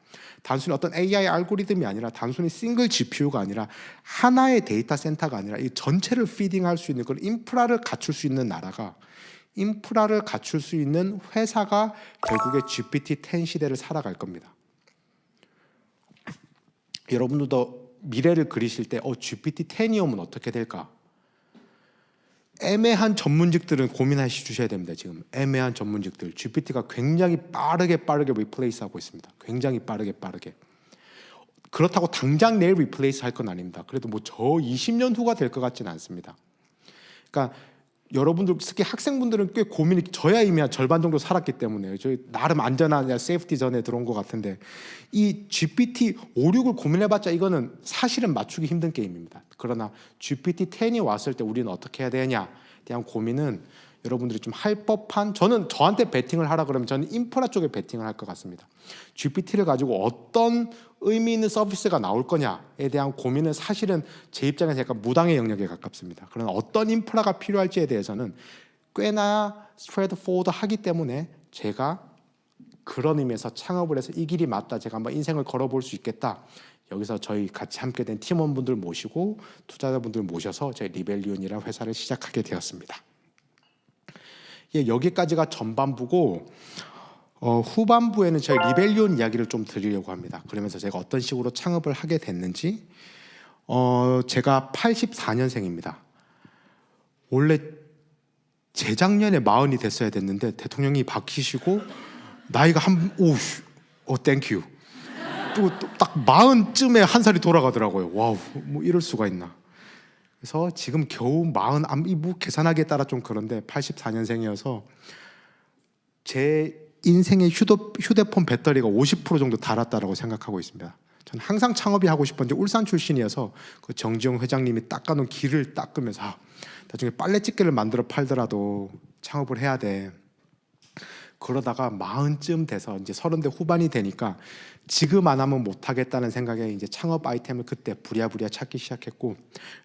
단순히 어떤 AI 알고리즘이 아니라 단순히 싱글 GPU가 아니라 하나의 데이터 센터가 아니라 이 전체를 피딩할 수 있는 그런 인프라를 갖출 수 있는 나라가, 인프라를 갖출 수 있는 회사가 결국에 GPT-10 시대를 살아갈 겁니다. 여러분들도 미래를 그리실 때 GPT-10이 오면 어떻게 될까? 애매한 전문직들은 고민하시 주셔야 됩니다. 지금 애매한 전문직들, GPT가 굉장히 빠르게 리플레이스하고 있습니다. 굉장히 빠르게. 그렇다고 당장 내일 리플레이스 할 건 아닙니다. 그래도 뭐 저 20년 후가 될 것 같지는 않습니다. 그러니까 여러분들, 특히 학생분들은 꽤 고민이, 저야 이미 한 절반 정도 살았기 때문에 저희 나름 안전한 세이프티 전에 들어온 것 같은데, 이 GPT 5, 6을 고민해봤자 이거는 사실은 맞추기 힘든 게임입니다. 그러나 GPT-10이 왔을 때 우리는 어떻게 해야 되냐에 대한 고민은 여러분들이 좀 할 법한, 저는 저한테 베팅을 하라 그러면 저는 인프라 쪽에 베팅을 할 것 같습니다. GPT를 가지고 어떤 의미 있는 서비스가 나올 거냐에 대한 고민은 사실은 제 입장에서 약간 무당의 영역에 가깝습니다. 그러나 어떤 인프라가 필요할지에 대해서는 꽤나 스트레이트 포워드 하기 때문에 제가 그런 의미에서 창업을 해서 이 길이 맞다, 제가 한번 인생을 걸어볼 수 있겠다, 여기서 저희 같이 함께 된 팀원분들 모시고 투자자분들 모셔서 저희 리벨리온이라는 회사를 시작하게 되었습니다. 예, 여기까지가 전반부고 후반부에는 저희 리벨리온 이야기를 좀 드리려고 합니다. 그러면서 제가 어떤 식으로 창업을 하게 됐는지, 제가 84년생입니다. 원래 재작년에 40이 됐어야 됐는데 대통령이 바뀌시고 나이가 땡큐. 또 딱 40쯤에 한 살이 돌아가더라고요. 와우, 뭐 이럴 수가 있나. 그래서 지금 겨우 40, 뭐 계산하기에 따라 좀 그런데 84년생이어서 제 인생의 휴대폰 배터리가 50% 정도 닳았다라고 생각하고 있습니다. 저는 항상 창업이 하고 싶었는데 울산 출신이어서 그 정지용 회장님이 닦아놓은 길을 닦으면서 나중에 빨래집게를 만들어 팔더라도 창업을 해야 돼. 그러다가 40쯤 돼서 이제 30대 후반이 되니까 지금 안 하면 못 하겠다는 생각에 이제 창업 아이템을 그때 부랴부랴 찾기 시작했고,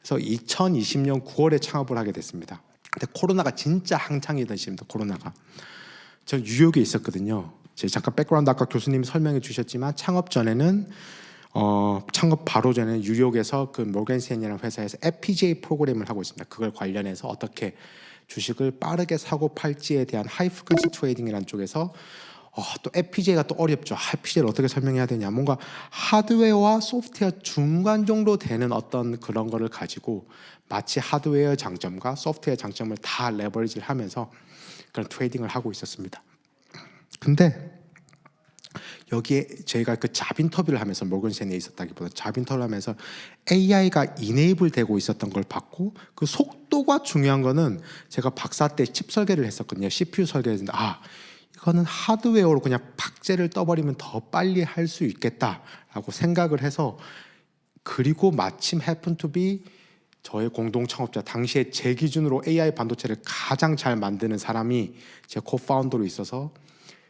그래서 2020년 9월에 창업을 하게 됐습니다. 근데 코로나가 진짜 한창이던 시기입니다. 코로나가. 저 뉴욕에 있었거든요. 제가 잠깐 백그라운드 아까 교수님이 설명해 주셨지만 창업 전에는 창업 바로 전에 뉴욕에서 그 모건 스탠리라는 회사에서 FPGA 프로그램을 하고 있습니다. 그걸 관련해서 어떻게 주식을 빠르게 사고 팔지에 대한 하이 프리퀀시 트레이딩이라는 쪽에서 또 FPGA가 또 어렵죠. FPGA를 어떻게 설명해야 되냐. 뭔가 하드웨어와 소프트웨어 중간 정도 되는 어떤 그런 거를 가지고 마치 하드웨어 장점과 소프트웨어 장점을 다 레버리지를 하면서 그런 트레이딩을 하고 있었습니다. 근데 여기에 저희가 그 잡인터뷰를 하면서 모건 스탠리에 있었다기보다 잡인터뷰를 하면서 AI가 이네이블 되고 있었던 걸 봤고, 그 속도가 중요한 거는 제가 박사 때 칩 설계를 했었거든요. CPU 설계를 했는데 이거는 하드웨어로 그냥 박제를 떠버리면 더 빨리 할 수 있겠다라고 생각을 해서, 그리고 마침 happen to be 저의 공동 창업자, 당시에 제 기준으로 AI 반도체를 가장 잘 만드는 사람이 제 코파운더로 있어서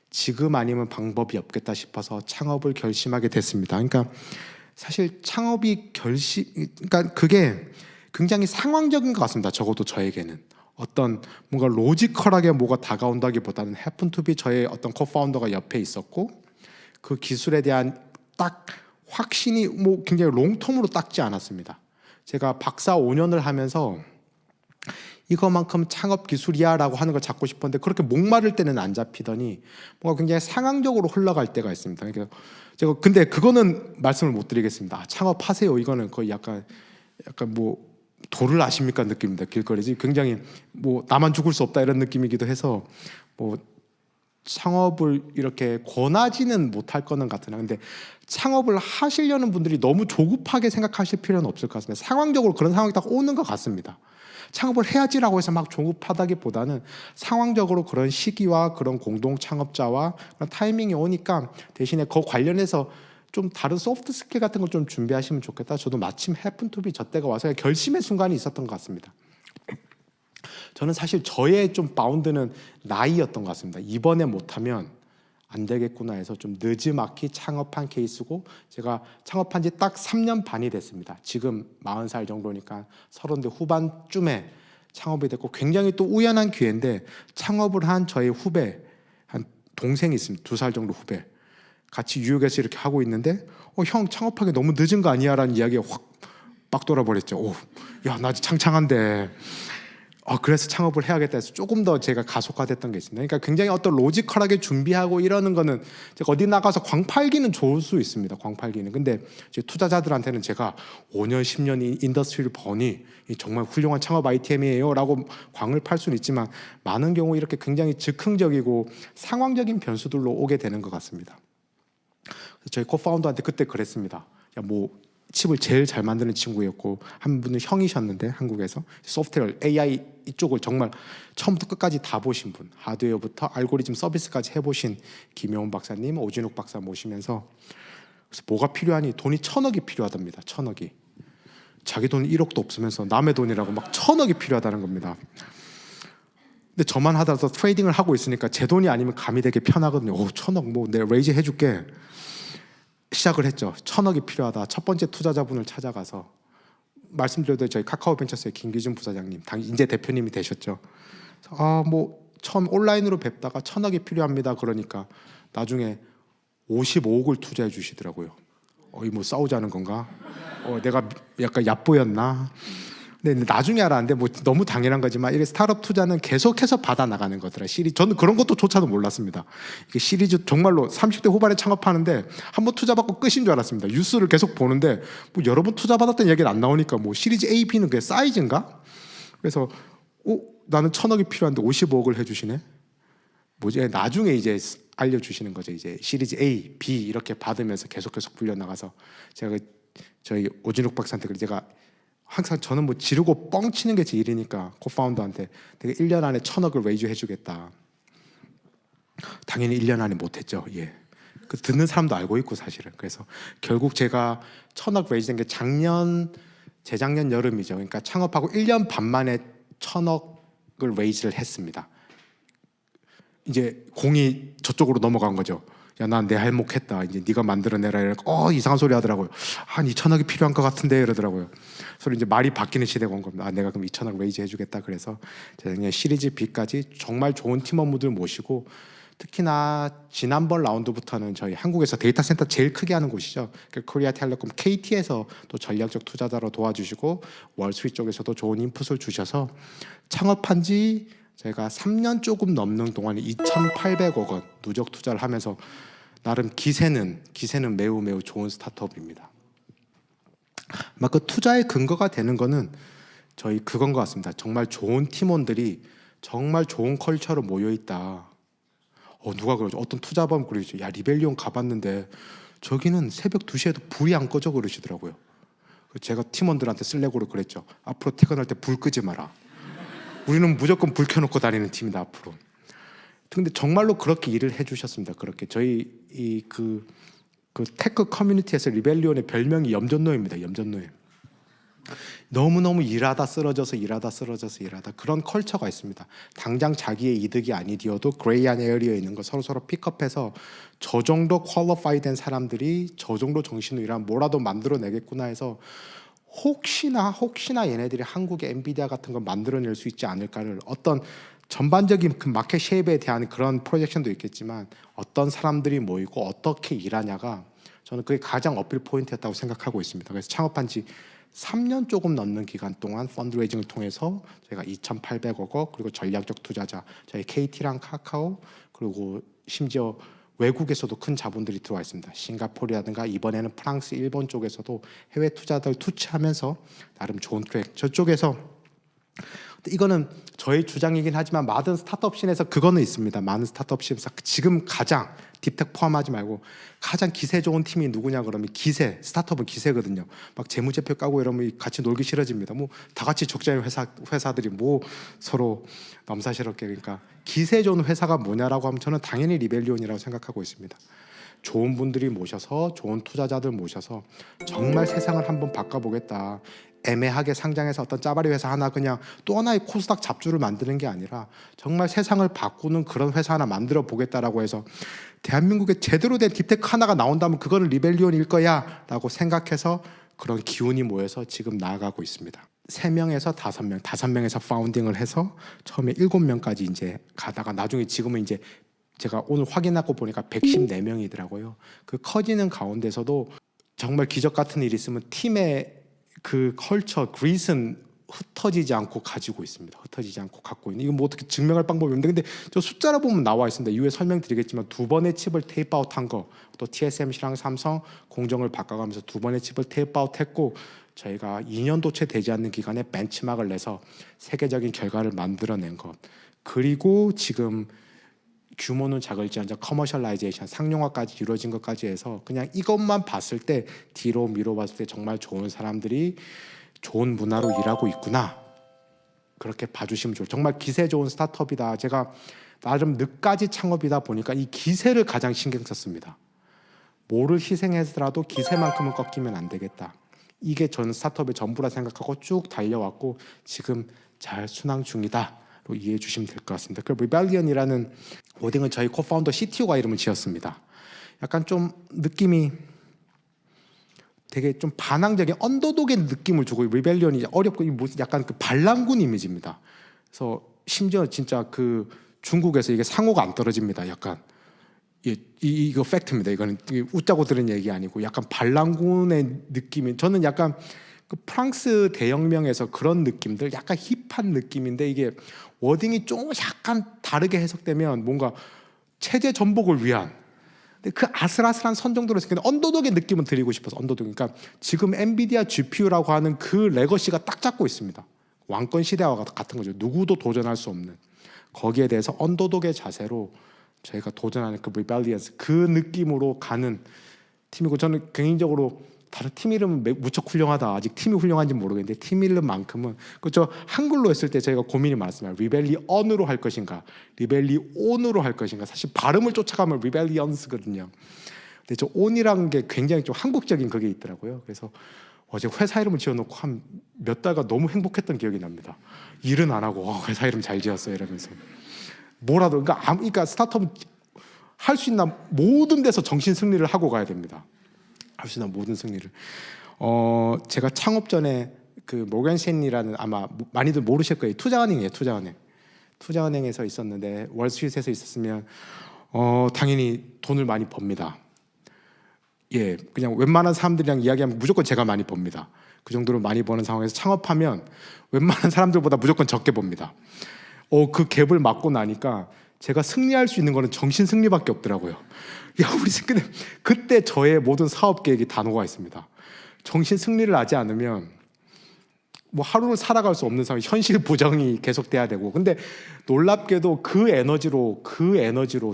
지금 아니면 방법이 없겠다 싶어서 창업을 결심하게 됐습니다. 그러니까 사실 창업이 그러니까 그게 굉장히 상황적인 것 같습니다. 적어도 저에게는 어떤 뭔가 로지컬하게 뭐가 다가온다기보다는 happen to be 저의 어떤 코파운더가 옆에 있었고, 그 기술에 대한 딱 확신이 뭐 굉장히 롱텀으로 닦지 않았습니다. 제가 박사 5년을 하면서 이거만큼 창업 기술이야 라고 하는 걸 잡고 싶었는데 그렇게 목마를 때는 안 잡히더니 뭔가 굉장히 상황적으로 흘러갈 때가 있습니다. 그러니까 제가 근데 그거는 말씀을 못 드리겠습니다. 창업하세요. 이거는 거의 약간 뭐 도를 아십니까 느낌입니다. 길거리지. 굉장히 뭐 나만 죽을 수 없다 이런 느낌이기도 해서 뭐 창업을 이렇게 권하지는 못할 거는 같으나, 근데 창업을 하시려는 분들이 너무 조급하게 생각하실 필요는 없을 것 같습니다. 상황적으로 그런 상황이 딱 오는 것 같습니다. 창업을 해야지라고 해서 막 조급하다기보다는 상황적으로 그런 시기와 그런 공동 창업자와 그런 타이밍이 오니까 대신에 그 관련해서 좀 다른 소프트 스킬 같은 걸 좀 준비하시면 좋겠다. 저도 마침 해픈 투비 저 때가 와서 결심의 순간이 있었던 것 같습니다. 저는 사실 저의 좀 바운드는 나이였던 것 같습니다. 이번에 못하면 안 되겠구나 해서 좀 늦지막히 창업한 케이스고, 제가 창업한 지 딱 3년 반이 됐습니다. 지금 40살 정도니까 30대 후반쯤에 창업이 됐고, 굉장히 또 우연한 기회인데 창업을 한 저희 후배, 한 동생이 있습니다. 2살 정도 후배. 같이 뉴욕에서 이렇게 하고 있는데 형 창업하기 너무 늦은 거 아니야? 라는 이야기가 확 막 돌아버렸죠. 야, 나 아직 창창한데. 그래서 창업을 해야겠다 해서 조금 더 제가 가속화됐던 게 있습니다. 그러니까 굉장히 어떤 로지컬하게 준비하고 이러는 거는 제가 어디 나가서 광팔기는 좋을 수 있습니다. 광팔기는. 근데 이제 투자자들한테는 제가 5년, 10년 인더스트리를 버니 정말 훌륭한 창업 아이템이에요 라고 광을 팔 수는 있지만, 많은 경우 이렇게 굉장히 즉흥적이고 상황적인 변수들로 오게 되는 것 같습니다. 저희 코파운더한테 그때 그랬습니다. 야, 뭐 칩을 제일 잘 만드는 친구였고, 한 분은 형이셨는데 한국에서 소프트웨어 AI 이쪽을 정말 처음부터 끝까지 다 보신 분, 하드웨어부터 알고리즘 서비스까지 해보신 김용훈 박사님, 오진욱 박사 모시면서, 그래서 뭐가 필요하니? 돈이 1,000억이 필요하답니다. 1,000억이. 자기 돈 1억도 없으면서 남의 돈이라고 막 1,000억이 필요하다는 겁니다. 근데 저만 하더라도 트레이딩을 하고 있으니까 제 돈이 아니면 감이 되게 편하거든요. 1,000억 뭐 내가 레이즈 해줄게. 시작을 했죠. 1,000억이 필요하다. 첫 번째 투자자분을 찾아가서, 말씀드려도 저희 카카오벤처스의 김기준 부사장님, 이제 대표님이 되셨죠. 뭐 처음 온라인으로 뵙다가 1,000억이 필요합니다. 그러니까 나중에 55억을 투자해 주시더라고요. 뭐 싸우자는 건가? 내가 약간 얕보였나? 근데 나중에 알았는데, 뭐 너무 당연한 거지만 이게 스타트업 투자는 계속해서 받아 나가는 거더라. 저는 그런 것도 조차도 몰랐습니다. 이게 시리즈 정말로 30대 후반에 창업하는데 한 번 투자 받고 끝인 줄 알았습니다. 뉴스를 계속 보는데 뭐 여러 번 투자 받았다는 얘기는 안 나오니까 뭐 시리즈 A, B는 그게 사이즈인가? 그래서 나는 1,000억이 필요한데 55억을 해주시네. 뭐지? 나중에 이제 알려주시는 거죠. 이제 시리즈 A, B 이렇게 받으면서 계속해서 불려 나가서, 제가 저희 오진욱 박사한테 제가 항상 저는 뭐 지르고 뻥치는 게 제 일이니까 코파운더한테 내가 1년 안에 1,000억을 레이즈 해주겠다. 당연히 1년 안에 못했죠. 예. 그 듣는 사람도 알고 있고 사실은. 그래서 결국 제가 1,000억 레이즈 된 게 재작년 여름이죠. 그러니까 창업하고 1년 반 만에 1,000억을 레이즈를 했습니다. 이제 공이 저쪽으로 넘어간 거죠. 야, 난 내 할목했다. 이제 네가 만들어내라. 이러니까 이상한 소리 하더라고요. 2,000억이 필요한 것 같은데 이러더라고요. 그래서 이제 말이 바뀌는 시대가 온 겁니다. 내가 그럼 2,000억 레이즈 해주겠다. 그래서 제가 시리즈 B까지 정말 좋은 팀원분들 모시고, 특히나 지난번 라운드부터는 저희 한국에서 데이터 센터 제일 크게 하는 곳이죠. 코리아텔레콤 KT에서 또 전략적 투자자로 도와주시고, 월스트리트 쪽에서도 좋은 인풋을 주셔서 창업한 지 제가 3년 조금 넘는 동안에 2,800억 원 누적 투자를 하면서, 나름 기세는 매우 좋은 스타트업입니다. 아마 그 투자의 근거가 되는 거는 저희 그건 것 같습니다. 정말 좋은 팀원들이 정말 좋은 컬처로 모여 있다. 누가 그러죠? 어떤 투자범 그러죠. 야, 리벨리온 가봤는데 저기는 새벽 2시에도 불이 안 꺼져 그러시더라고요. 제가 팀원들한테 슬랙으로 그랬죠. 앞으로 퇴근할 때 불 끄지 마라. 우리는 무조건 불 켜놓고 다니는 팀이다 앞으로. 근데 정말로 그렇게 일을 해주셨습니다. 그렇게 저희 그 테크 커뮤니티에서 리벨리온의 별명이 염전노예입니다. 염전노예. 너무너무 일하다 쓰러져서 그런 컬처가 있습니다. 당장 자기의 이득이 아니디어도 그레이한 에어리어에 있는 거 서로 픽업해서, 저 정도 퀄리파이 된 사람들이 저 정도 정신으로 일하면 뭐라도 만들어내겠구나 해서, 혹시나 얘네들이 한국의 엔비디아 같은 거 만들어낼 수 있지 않을까를, 어떤 전반적인 그 마켓 쉐입에 대한 그런 프로젝션도 있겠지만, 어떤 사람들이 모이고 어떻게 일하냐가 저는 그게 가장 어필 포인트였다고 생각하고 있습니다. 그래서 창업한 지 3년 조금 넘는 기간 동안 펀드레이징을 통해서 저희가 2,800억 원, 그리고 전략적 투자자 저희 KT랑 카카오, 그리고 심지어 외국에서도 큰 자본들이 들어와 있습니다. 싱가포르라든가 이번에는 프랑스, 일본 쪽에서도 해외 투자들 투치하면서 나름 좋은 트랙. 저쪽에서 이거는 저의 주장이긴 하지만 많은 스타트업 씬에서 그거는 있습니다. 많은 스타트업 씬에서 지금 가장 딥텍 포함하지 말고 가장 기세 좋은 팀이 누구냐 그러면 스타트업은 기세거든요. 막 재무제표 까고 이러면 같이 놀기 싫어집니다. 뭐 다 같이 적자인 회사들이 뭐 서로 넘사시럽게. 그러니까 기세 좋은 회사가 뭐냐라고 하면 저는 당연히 리벨리온이라고 생각하고 있습니다. 좋은 분들이 모셔서, 좋은 투자자들 모셔서 정말 세상을 한번 바꿔보겠다. 애매하게 상장해서 어떤 짜바리 회사 하나 그냥 또 하나의 코스닥 잡주를 만드는 게 아니라 정말 세상을 바꾸는 그런 회사 하나 만들어 보겠다라고 해서, 대한민국에 제대로 된 딥테크 하나가 나온다면 그거는 리벨리온일 거야 라고 생각해서 그런 기운이 모여서 지금 나아가고 있습니다. 3명에서 5명, 5명에서 파운딩을 해서 처음에 7명까지 이제 가다가 나중에 지금은 이제 제가 오늘 확인하고 보니까 114명이더라고요. 그 커지는 가운데서도 정말 기적 같은 일이 있으면 팀의 그 컬처, 그릿은 흩어지지 않고 가지고 있습니다. 흩어지지 않고 갖고 있는. 이거 뭐 어떻게 증명할 방법이 없는데, 근데 저 숫자로 보면 나와 있습니다. 이후에 설명드리겠지만 2번의 칩을 테이프아웃 한 거, 또 TSMC랑 삼성 공정을 바꿔가면서 2번의 칩을 테이프아웃 했고, 저희가 2년도 채 되지 않는 기간에 벤치마크를 내서 세계적인 결과를 만들어낸 것, 그리고 지금 규모는 작을지언정 커머셜라이제이션, 상용화까지 이루어진 것까지 해서 그냥 이것만 봤을 때 뒤로 미뤄 봤을 때 정말 좋은 사람들이 좋은 문화로 일하고 있구나, 그렇게 봐주시면 좋을. 정말 기세 좋은 스타트업이다. 제가 나름 늦까지 창업이다 보니까 이 기세를 가장 신경 썼습니다. 뭐를 희생해서라도 기세만큼은 꺾이면 안 되겠다. 이게 전 스타트업의 전부라 생각하고 쭉 달려왔고 지금 잘 순항 중이다로 이해해 주시면 될 것 같습니다. 그 리벨리언이라는 워딩은 저희 코파운더 CTO가 이름을 지었습니다. 약간 좀 느낌이 되게 좀 반항적인 언더독의 느낌을 주고, 리벨리언이 어렵고 약간 그 반란군 이미지입니다. 그래서 심지어 진짜 그 중국에서 이게 상호가 안 떨어집니다. 약간 이거 팩트입니다. 이거는 웃자고 들은 얘기 아니고 약간 반란군의 느낌이, 저는 약간 그 프랑스 대혁명에서 그런 느낌들, 약간 힙한 느낌인데 이게 워딩이 좀 약간 다르게 해석되면 뭔가 체제 전복을 위한, 그 아슬아슬한 선 정도로 해서 언더독의 느낌을 드리고 싶어서 언더독. 그러니까 지금 엔비디아 GPU라고 하는 그 레거시가 딱 잡고 있습니다. 왕권 시대와 같은 거죠. 누구도 도전할 수 없는. 거기에 대해서 언더독의 자세로 저희가 도전하는 그 리벨리언스, 그 느낌으로 가는 팀이고, 저는 개인적으로 다른 팀 이름은 무척 훌륭하다, 아직 팀이 훌륭한지 모르겠는데 팀 이름만큼은 그저 한글로 했을 때 저희가 고민이 많았습니다. 리벨리언으로 할 것인가, 리벨리온으로 할 것인가. 사실 발음을 쫓아가면 리벨리언스거든요. 근데 저 온이라는 게 굉장히 좀 한국적인 그게 있더라고요. 그래서 어제 회사 이름을 지어놓고 한 몇 달간 너무 행복했던 기억이 납니다. 일은 안 하고 회사 이름 잘 지었어요 이러면서 뭐라도. 그러니까 스타트업은 할 수 있는 모든 데서 정신 승리를 하고 가야 됩니다. 할 수 있는 모든 승리를. 제가 창업 전에 그 모건 스탠리라는, 아마 많이들 모르실 거예요. 투자은행이에요. 투자은행에서 있었는데 월스트리트에서 있었으면 당연히 돈을 많이 법니다. 예, 그냥 웬만한 사람들이랑 이야기하면 무조건 제가 많이 법니다. 그 정도로 많이 버는 상황에서 창업하면 웬만한 사람들보다 무조건 적게 법니다. 그 갭을 맞고 나니까 제가 승리할 수 있는 거는 정신 승리밖에 없더라고요. 야, 우리 근데 그때 저의 모든 사업 계획이 다 녹아 있습니다. 정신 승리를 하지 않으면 뭐 하루를 살아갈 수 없는 상황, 현실 부정이 계속돼야 되고. 근데 놀랍게도 그 에너지로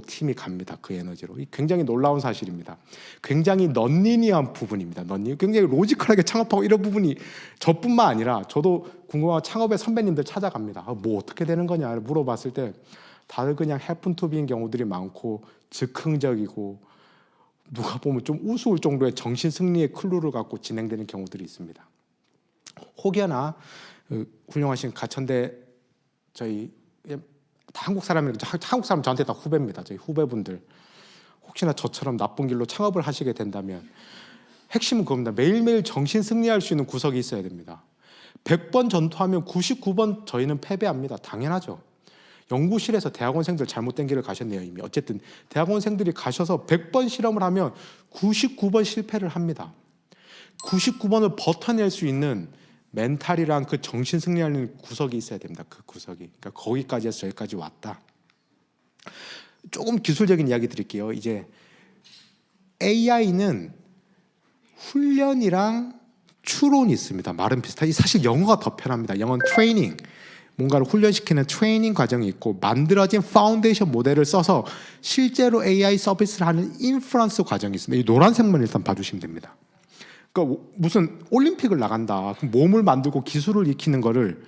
팀이 갑니다. 그 에너지로. 굉장히 놀라운 사실입니다. 굉장히 넌리니한 부분입니다. 굉장히 로지컬하게 창업하고 이런 부분이 저뿐만 아니라, 저도 궁금한 창업의 선배님들 찾아갑니다. 뭐 어떻게 되는 거냐 물어봤을 때 다들 그냥 해픈 투비인 경우들이 많고 즉흥적이고, 누가 보면 좀 우스울 정도의 정신 승리의 클루를 갖고 진행되는 경우들이 있습니다. 혹여나 훌륭하신 가천대 저희 다 한국 사람이니까, 한국 사람 저한테 다 후배입니다. 저희 후배분들 혹시나 저처럼 나쁜 길로 창업을 하시게 된다면 핵심은 그겁니다. 매일매일 정신 승리할 수 있는 구석이 있어야 됩니다. 100번 전투하면 99번 저희는 패배합니다. 당연하죠. 연구실에서 대학원생들 잘못된 길을 가셨네요 이미. 어쨌든 대학원생들이 가셔서 100번 실험을 하면 99번 실패를 합니다. 99번을 버텨낼 수 있는 멘탈이랑 그 정신 승리하는 구석이 있어야 됩니다. 그 구석이. 그러니까 거기까지 해서 저기까지 왔다. 조금 기술적인 이야기 드릴게요. 이제 AI는 훈련이랑 추론이 있습니다. 말은 비슷하지. 사실 영어가 더 편합니다. 영어는 트레이닝, 뭔가를 훈련시키는 트레이닝 과정이 있고, 만들어진 파운데이션 모델을 써서 실제로 AI 서비스를 하는 인프런스 과정이 있습니다. 이 노란색만 일단 봐주시면 됩니다. 그러니까 무슨 올림픽을 나간다, 몸을 만들고 기술을 익히는 거를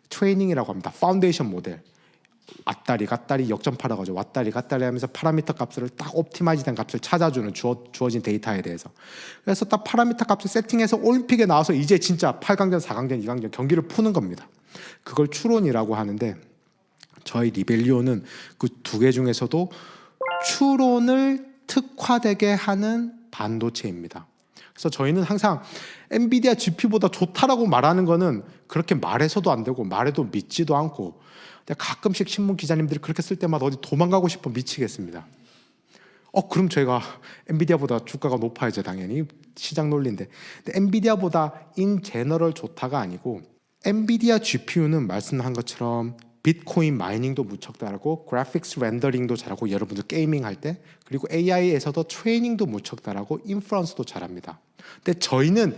트레이닝이라고 합니다. 파운데이션 모델. 왔다리 갔다리 역전파라고 하죠. 왔다리 갔다리 하면서 파라미터 값을 딱 옵티마이즈된 값을 찾아주는 주어진 데이터에 대해서. 그래서 딱 파라미터 값을 세팅해서 올림픽에 나와서 이제 진짜 8강전, 4강전, 2강전 경기를 푸는 겁니다. 그걸 추론이라고 하는데, 저희 리벨리온은 그 두 개 중에서도 추론을 특화되게 하는 반도체입니다. 그래서 저희는 항상 엔비디아 GPU보다 좋다라고 말하는 거는 그렇게 말해서도 안 되고 말해도 믿지도 않고, 근데 가끔씩 신문 기자님들이 그렇게 쓸 때마다 어디 도망가고 싶어 미치겠습니다. 그럼 저희가 엔비디아보다 주가가 높아야죠. 당연히 시장 논리인데. 근데 엔비디아보다 인 제너럴 좋다가 아니고, 엔비디아 GPU는 말씀한 것처럼 비트코인 마이닝도 무척 잘하고 그래픽스 렌더링도 잘하고 여러분들 게이밍 할 때, 그리고 AI에서도 트레이닝도 무척 잘하고 인퍼런스도 잘합니다. 근데 저희는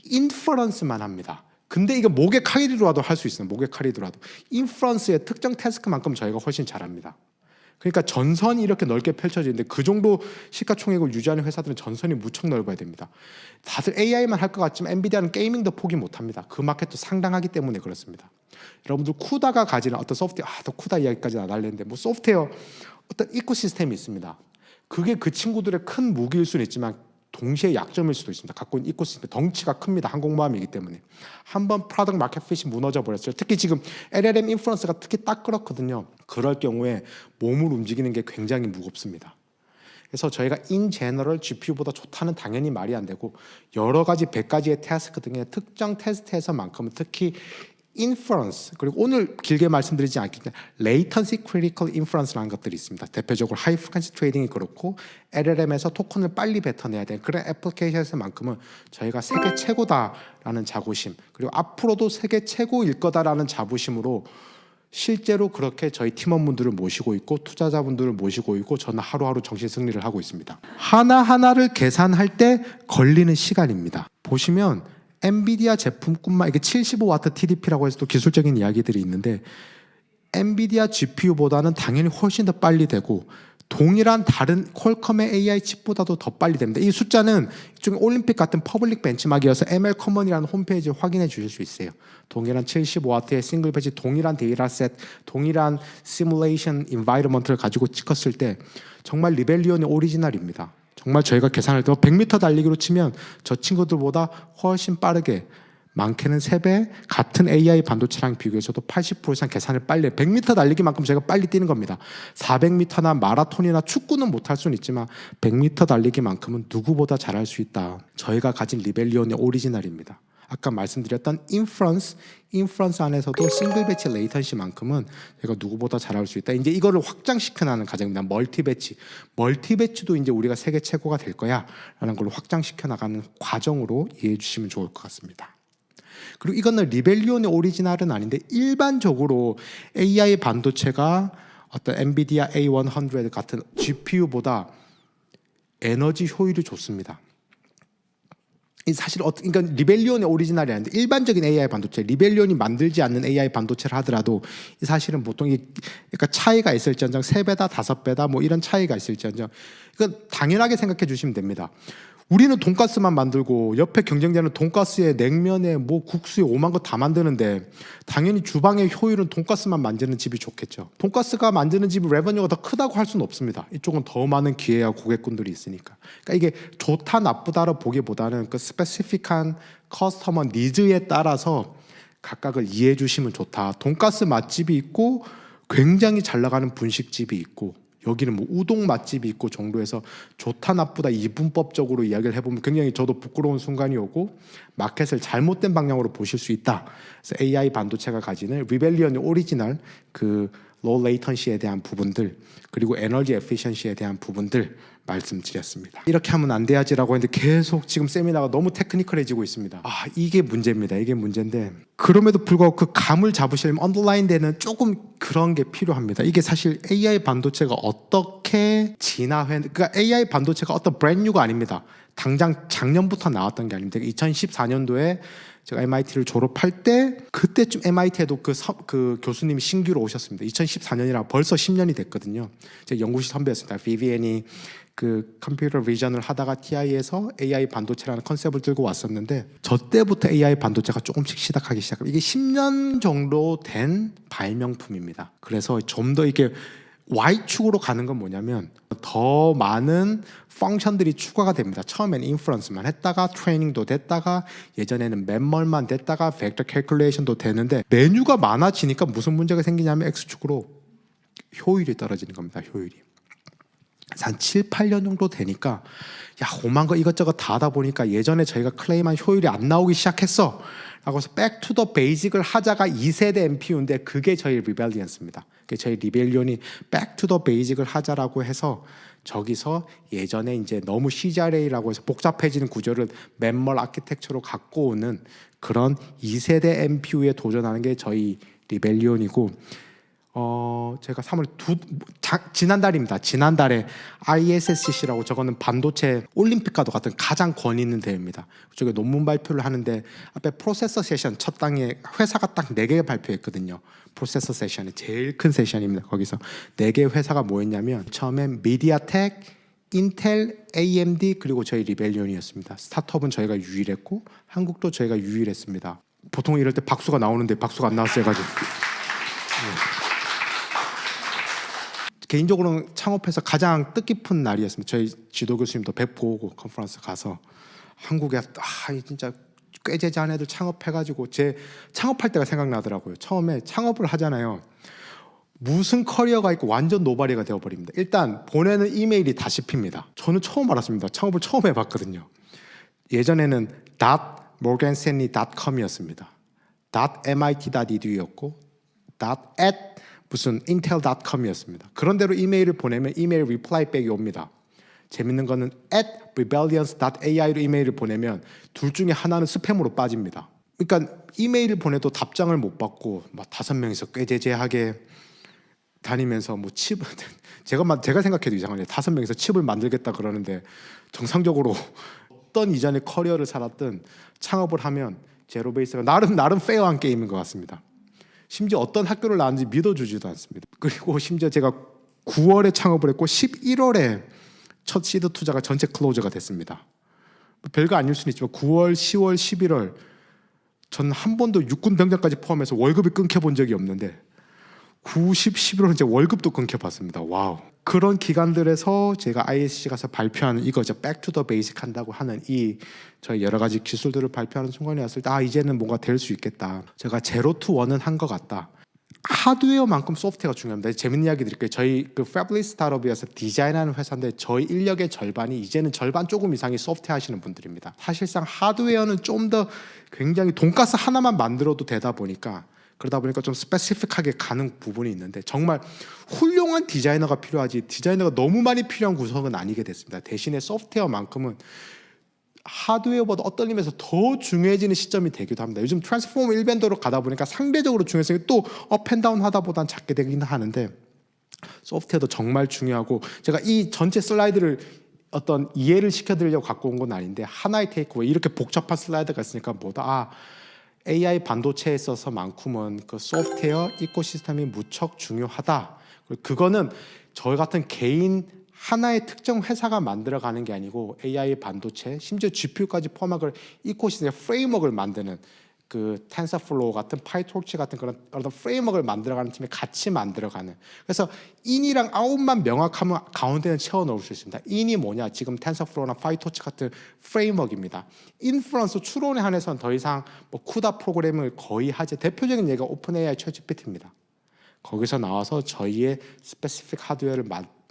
인퍼런스만 합니다. 근데 이거 목의 칼이라도 할 수 있어요. 목의 칼이라도. 인퍼런스의 특정 태스크만큼 저희가 훨씬 잘합니다. 그러니까 전선이 이렇게 넓게 펼쳐지는데 그 정도 시가총액을 유지하는 회사들은 전선이 무척 넓어야 됩니다. 다들 AI만 할 것 같지만 엔비디아는 게이밍도 포기 못합니다. 그 마켓도 상당하기 때문에 그렇습니다. 여러분들 쿠다가 가지는 어떤 소프트웨어, 또 쿠다 이야기까지는 안 하려는데, 뭐 소프트웨어 어떤 이코시스템이 있습니다. 그게 그 친구들의 큰 무기일 수는 있지만 동시에 약점일 수도 있습니다. 갖고 있는 이코시스템 덩치가 큽니다. 항공모함이기 때문에 한번 프로덕트 마켓핏이 무너져 버렸어요. 특히 지금 LLM 인프루언스가 특히 딱 그렇거든요. 그럴 경우에 몸을 움직이는 게 굉장히 무겁습니다. 그래서 저희가 인 제너럴 GPU보다 좋다는 당연히 말이 안 되고, 여러 가지 100가지의 태스크 등의 특정 테스트에서만큼은 특히 인퍼런스, 그리고 오늘 길게 말씀드리지 않기 때문에 레이턴시 크리티컬 인퍼런스라는 것들이 있습니다. 대표적으로 하이 프리퀀시 트레이딩이 그렇고 LLM에서 토큰을 빨리 뱉어내야 되는 그런 애플리케이션에서만큼은 저희가 세계 최고다라는 자부심, 그리고 앞으로도 세계 최고일 거다라는 자부심으로 실제로 그렇게 저희 팀원분들을 모시고 있고 투자자분들을 모시고 있고, 저는 하루하루 정신 승리를 하고 있습니다. 하나하나를 계산할 때 걸리는 시간입니다. 보시면 엔비디아 제품뿐만, 이게 75W TDP라고 해서 또 기술적인 이야기들이 있는데, 엔비디아 GPU보다는 당연히 훨씬 더 빨리 되고 동일한 다른 퀄컴의 AI 칩보다도 더 빨리 됩니다. 이 숫자는 일종의 올림픽 같은 퍼블릭 벤치마크여서 ML 커먼이라는 홈페이지에 확인해 주실 수 있어요. 동일한 75W의 싱글 배치, 동일한 데이터셋, 동일한 시뮬레이션 인바이러먼트를 가지고 찍었을 때 정말 리벨리온의 오리지널입니다. 정말 저희가 계산할 때 100m 달리기로 치면 저 친구들보다 훨씬 빠르게, 많게는 3배, 같은 AI 반도체랑 비교해서도 80% 이상 계산을 빨리, 100m 달리기만큼 제가 빨리 뛰는 겁니다. 400m나 마라톤이나 축구는 못할 수는 있지만 100m 달리기만큼은 누구보다 잘할 수 있다. 저희가 가진 리벨리온의 오리지널입니다. 아까 말씀드렸던 인프런스 안에서도 싱글 배치 레이턴시만큼은 제가 누구보다 잘할 수 있다. 이제 이거를 확장시켜나가는 과정입니다. 멀티배치도 이제 우리가 세계 최고가 될 거야라는 걸로 확장시켜 나가는 과정으로 이해해 주시면 좋을 것 같습니다. 그리고 이거는 리벨리온의 오리지널은 아닌데, 일반적으로 AI 반도체가 어떤 엔비디아 A100 같은 GPU보다 에너지 효율이 좋습니다. 사실 그러니까 리벨리온의 오리지널이 아닌데, 일반적인 AI 반도체, 리벨리온이 만들지 않는 AI 반도체를 하더라도 사실은 보통 그러니까 차이가 있을지언정 3배다 5배다 뭐 이런 차이가 있을지언정, 이건 당연하게 생각해 주시면 됩니다. 우리는 돈가스만 만들고 옆에 경쟁자는 돈가스에 냉면에 뭐 국수에 오만 거 다 만드는데, 당연히 주방의 효율은 돈가스만 만드는 집이 좋겠죠. 돈가스가 만드는 집이 레버뉴가 더 크다고 할 수는 없습니다. 이쪽은 더 많은 기회와 고객군들이 있으니까. 그러니까 이게 좋다 나쁘다로 보기보다는 그 스페시픽한 커스터머 니즈에 따라서 각각을 이해해 주시면 좋다. 돈가스 맛집이 있고 굉장히 잘 나가는 분식집이 있고, 여기는 뭐 우동 맛집이 있고 정도에서 좋다 나쁘다 이분법적으로 이야기를 해보면 굉장히 저도 부끄러운 순간이 오고 마켓을 잘못된 방향으로 보실 수 있다. 그래서 AI 반도체가 가지는 리벨리언의 오리지널 그 로우 레이턴시에 대한 부분들, 그리고 에너지 에피션시에 대한 부분들 말씀드렸습니다. 이렇게 하면 안 돼야지라고 했는데 계속 지금 세미나가 너무 테크니컬해지고 있습니다. 이게 문제입니다. 이게 문제인데, 그럼에도 불구하고 그 감을 잡으시려면 언더라인 되는 조금 그런 게 필요합니다. 이게 사실 AI 반도체가 어떻게 그러니까 AI 반도체가 어떤 브랜뉴가 아닙니다. 당장 작년부터 나왔던 게 아닙니다. 2014년도에 제가 MIT를 졸업할 때, 그때쯤 MIT에도 그 교수님이 신규로 오셨습니다. 2014년이라 벌써 10년이 됐거든요. 제 연구실 선배였습니다. 비비엔이 그 컴퓨터 비전을 하다가 TI에서 AI 반도체라는 컨셉을 들고 왔었는데, 저 때부터 AI 반도체가 조금씩 시작하기 시작합니다. 이게 10년 정도 된 발명품입니다. 그래서 좀 더 이게 Y축으로 가는 건 뭐냐면, 더 많은 펑션들이 추가가 됩니다. 처음엔 인프런스만 했다가 트레이닝도 됐다가, 예전에는 멤멀만 됐다가 벡터 캘큘레이션도 되는데, 메뉴가 많아지니까 무슨 문제가 생기냐면 X축으로 효율이 떨어지는 겁니다. 효율이. 한 7, 8년 정도 되니까 야, 오만 거 이것저것 다 하다 보니까 예전에 저희가 클레임한 효율이 안 나오기 시작했어 라고 해서 백 투 더 베이직을 하자가 2세대 MPU인데 그게 저희 리벨리언스입니다. 저희 리벨리언이 백 투 더 베이직을 하자라고 해서 저기서 예전에 이제 너무 CJRA라고 해서 복잡해지는 구조를 멤멀 아키텍처로 갖고 오는 그런 2세대 MPU에 도전하는 게 저희 리벨리언이고, 제가 3월 지난달입니다. 지난달에 ISSCC라고, 저거는 반도체 올림픽과도 같은 가장 권위 있는 대회입니다. 그쪽에 논문 발표를 하는데 앞에 프로세서 세션 첫 당에 회사가 딱 4개 발표했거든요. 프로세서 세션이 제일 큰 세션입니다. 거기서 4개 회사가 뭐였냐면 처음엔 미디아텍, 인텔, AMD 그리고 저희 리벨리온이었습니다. 스타트업은 저희가 유일했고 한국도 저희가 유일했습니다. 보통 이럴 때 박수가 나오는데 박수가 안 나왔어요 가지고. 개인적으로는 창업해서 가장 뜻깊은 날이었습니다. 저희 지도 교수님도 뵙고 오고 컨퍼런스 가서 한국에 진짜 꾀재재한 애들 창업해가지고 제 창업할 때가 생각나더라고요. 처음에 창업을 하잖아요. 무슨 커리어가 있고 완전 노바리가 되어버립니다. 일단 보내는 이메일이 다 씹힙니다. 저는 처음 알았습니다. 창업을 처음 해봤거든요. 예전에는 .morganstanley.com이었습니다. .mit.edu였고 .at 무슨 intel.com이었습니다. 그런 대로 이메일을 보내면 이메일 리플라이백이 옵니다. 재밌는 거는 @rebellions.ai로 이메일을 보내면 둘 중에 하나는 스팸으로 빠집니다. 그러니까 이메일을 보내도 답장을 못 받고 막 5명이서 꾀재재하게 다니면서 뭐 칩 제가 생각해도 이상하네요. 5명이서 칩을 만들겠다 그러는데 정상적으로 어떤 이전에 커리어를 살았든 창업을 하면 제로베이스가 나름 페어한 게임인 것 같습니다. 심지어 어떤 학교를 나왔는지 믿어주지도 않습니다. 그리고 심지어 제가 9월에 창업을 했고 11월에 첫 시드 투자가 전체 클로저가 됐습니다. 별거 아닐 수는 있지만 9월, 10월, 11월 전 한 번도 육군 병장까지 포함해서 월급이 끊겨본 적이 없는데 9, 10, 11월은 이제 월급도 끊겨봤습니다. 와우. 그런 기간들에서 제가 ISC 가서 발표하는 이거죠. Back to the Basic 한다고 하는 이 저희 여러 가지 기술들을 발표하는 순간이 왔을 때 이제는 뭔가 될 수 있겠다. 제가 제로 투 원은 한 것 같다. 하드웨어만큼 소프트웨어가 중요합니다. 재밌는 이야기 드릴게요. 저희 그 패블리스 스타트업이어서 디자인하는 회사인데 저희 인력의 절반이 이제는 절반 조금 이상이 소프트웨어 하시는 분들입니다. 사실상 하드웨어는 좀 더 굉장히 돈가스 하나만 만들어도 되다 보니까 그러다 보니까 좀 스페시픽하게 가는 부분이 있는데 정말 훌륭한 디자이너가 필요하지 디자이너가 너무 많이 필요한 구성은 아니게 됐습니다. 대신에 소프트웨어만큼은 하드웨어보다 어떤 의미에서 더 중요해지는 시점이 되기도 합니다. 요즘 트랜스포머 일변도로 가다 보니까 상대적으로 중요성이 또 업앤다운 하다 보단 작게 되긴 하는데 소프트웨어도 정말 중요하고 제가 이 전체 슬라이드를 어떤 이해를 시켜드리려고 갖고 온 건 아닌데 하나의 테이크어웨이 이렇게 복잡한 슬라이드가 있으니까 뭐다 AI 반도체에 있어서만큼은 그 소프트웨어 이코시스템이 무척 중요하다. 그거는 저희 같은 개인 하나의 특정 회사가 만들어가는 게 아니고 AI 반도체, 심지어 GPU까지 포함한 걸 이코시스템 프레임워크를 만드는 그 텐서플로우 같은 파이토치 같은 그런 프레임워크를 만들어가는 팀이 같이 만들어가는. 그래서 인이랑 아웃만 명확하면 가운데는 채워 넣을 수 있습니다. 인이 뭐냐? 지금 텐서플로우나 파이토치 같은 프레임워크입니다. 인프런스 추론에 한해서는 더 이상 뭐 쿠다 프로그램을 거의 하지. 대표적인 예가 오픈 AI 챗GPT입니다. 거기서 나와서 저희의 스페시픽 하드웨어를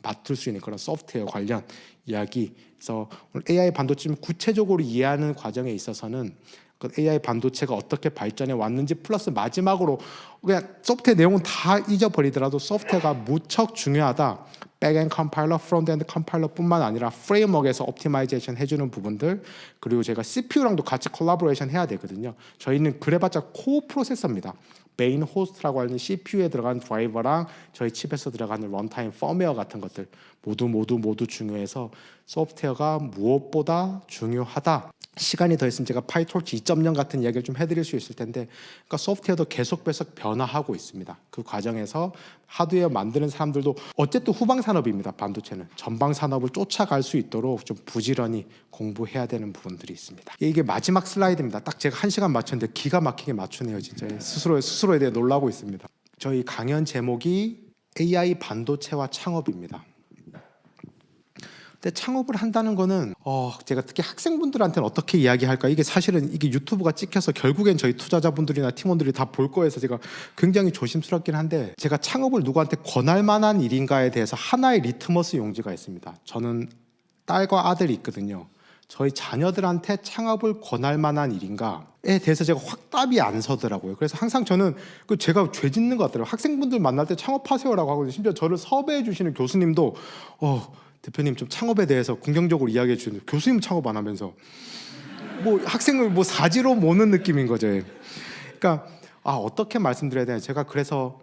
맡을 수 있는 그런 소프트웨어 관련 이야기. 그래서 오늘 AI 반도체를 구체적으로 이해하는 과정에 있어서는 그 AI 반도체가 어떻게 발전해 왔는지 플러스 마지막으로 그냥 소프트웨어 내용은 다 잊어버리더라도 소프트웨어가 무척 중요하다. 백엔드 컴파일러, 프론트엔드 컴파일러뿐만 아니라 프레임워크에서 옵티마이제이션 해주는 부분들 그리고 제가 CPU랑도 같이 콜라보레이션 해야 되거든요. 저희는 그래봤자 코어 프로세서입니다. 메인 호스트라고 하는 CPU에 들어가는 드라이버랑 저희 칩에서 들어가는 런타임 펌웨어 같은 것들 모두 중요해서 소프트웨어가 무엇보다 중요하다. 시간이 더 있으면 제가 파이토치 2.0 같은 이야기를 좀 해드릴 수 있을 텐데 그러니까 소프트웨어도 계속 변화하고 있습니다. 그 과정에서 하드웨어 만드는 사람들도 어쨌든 후방 산업입니다. 반도체는 전방 산업을 쫓아갈 수 있도록 좀 부지런히 공부해야 되는 부분들이 있습니다. 이게 마지막 슬라이드입니다. 딱 제가 1시간 맞췄는데 기가 막히게 맞추네요. 진짜 스스로에 대해 놀라고 있습니다. 저희 강연 제목이 AI 반도체와 창업입니다. 근데 창업을 한다는 거는 제가 특히 학생분들한테는 어떻게 이야기할까, 이게 사실은 이게 유튜브가 찍혀서 결국엔 저희 투자자분들이나 팀원들이 다 볼 거여서 제가 굉장히 조심스럽긴 한데, 제가 창업을 누구한테 권할 만한 일인가에 대해서 하나의 리트머스 용지가 있습니다. 저는 딸과 아들이 있거든요. 저희 자녀들한테 창업을 권할 만한 일인가에 대해서 제가 확 답이 안 서더라고요. 그래서 항상 저는 제가 죄 짓는 것 같더라고요. 학생분들 만날 때 창업하세요라고 하거든요. 심지어 저를 섭외해 주시는 교수님도 대표님 좀 창업에 대해서 긍정적으로 이야기해 주시는데, 교수님 창업 안 하면서 뭐 학생을 뭐 사지로 모는 느낌인 거죠. 그러니까 어떻게 말씀드려야 되나, 제가 그래서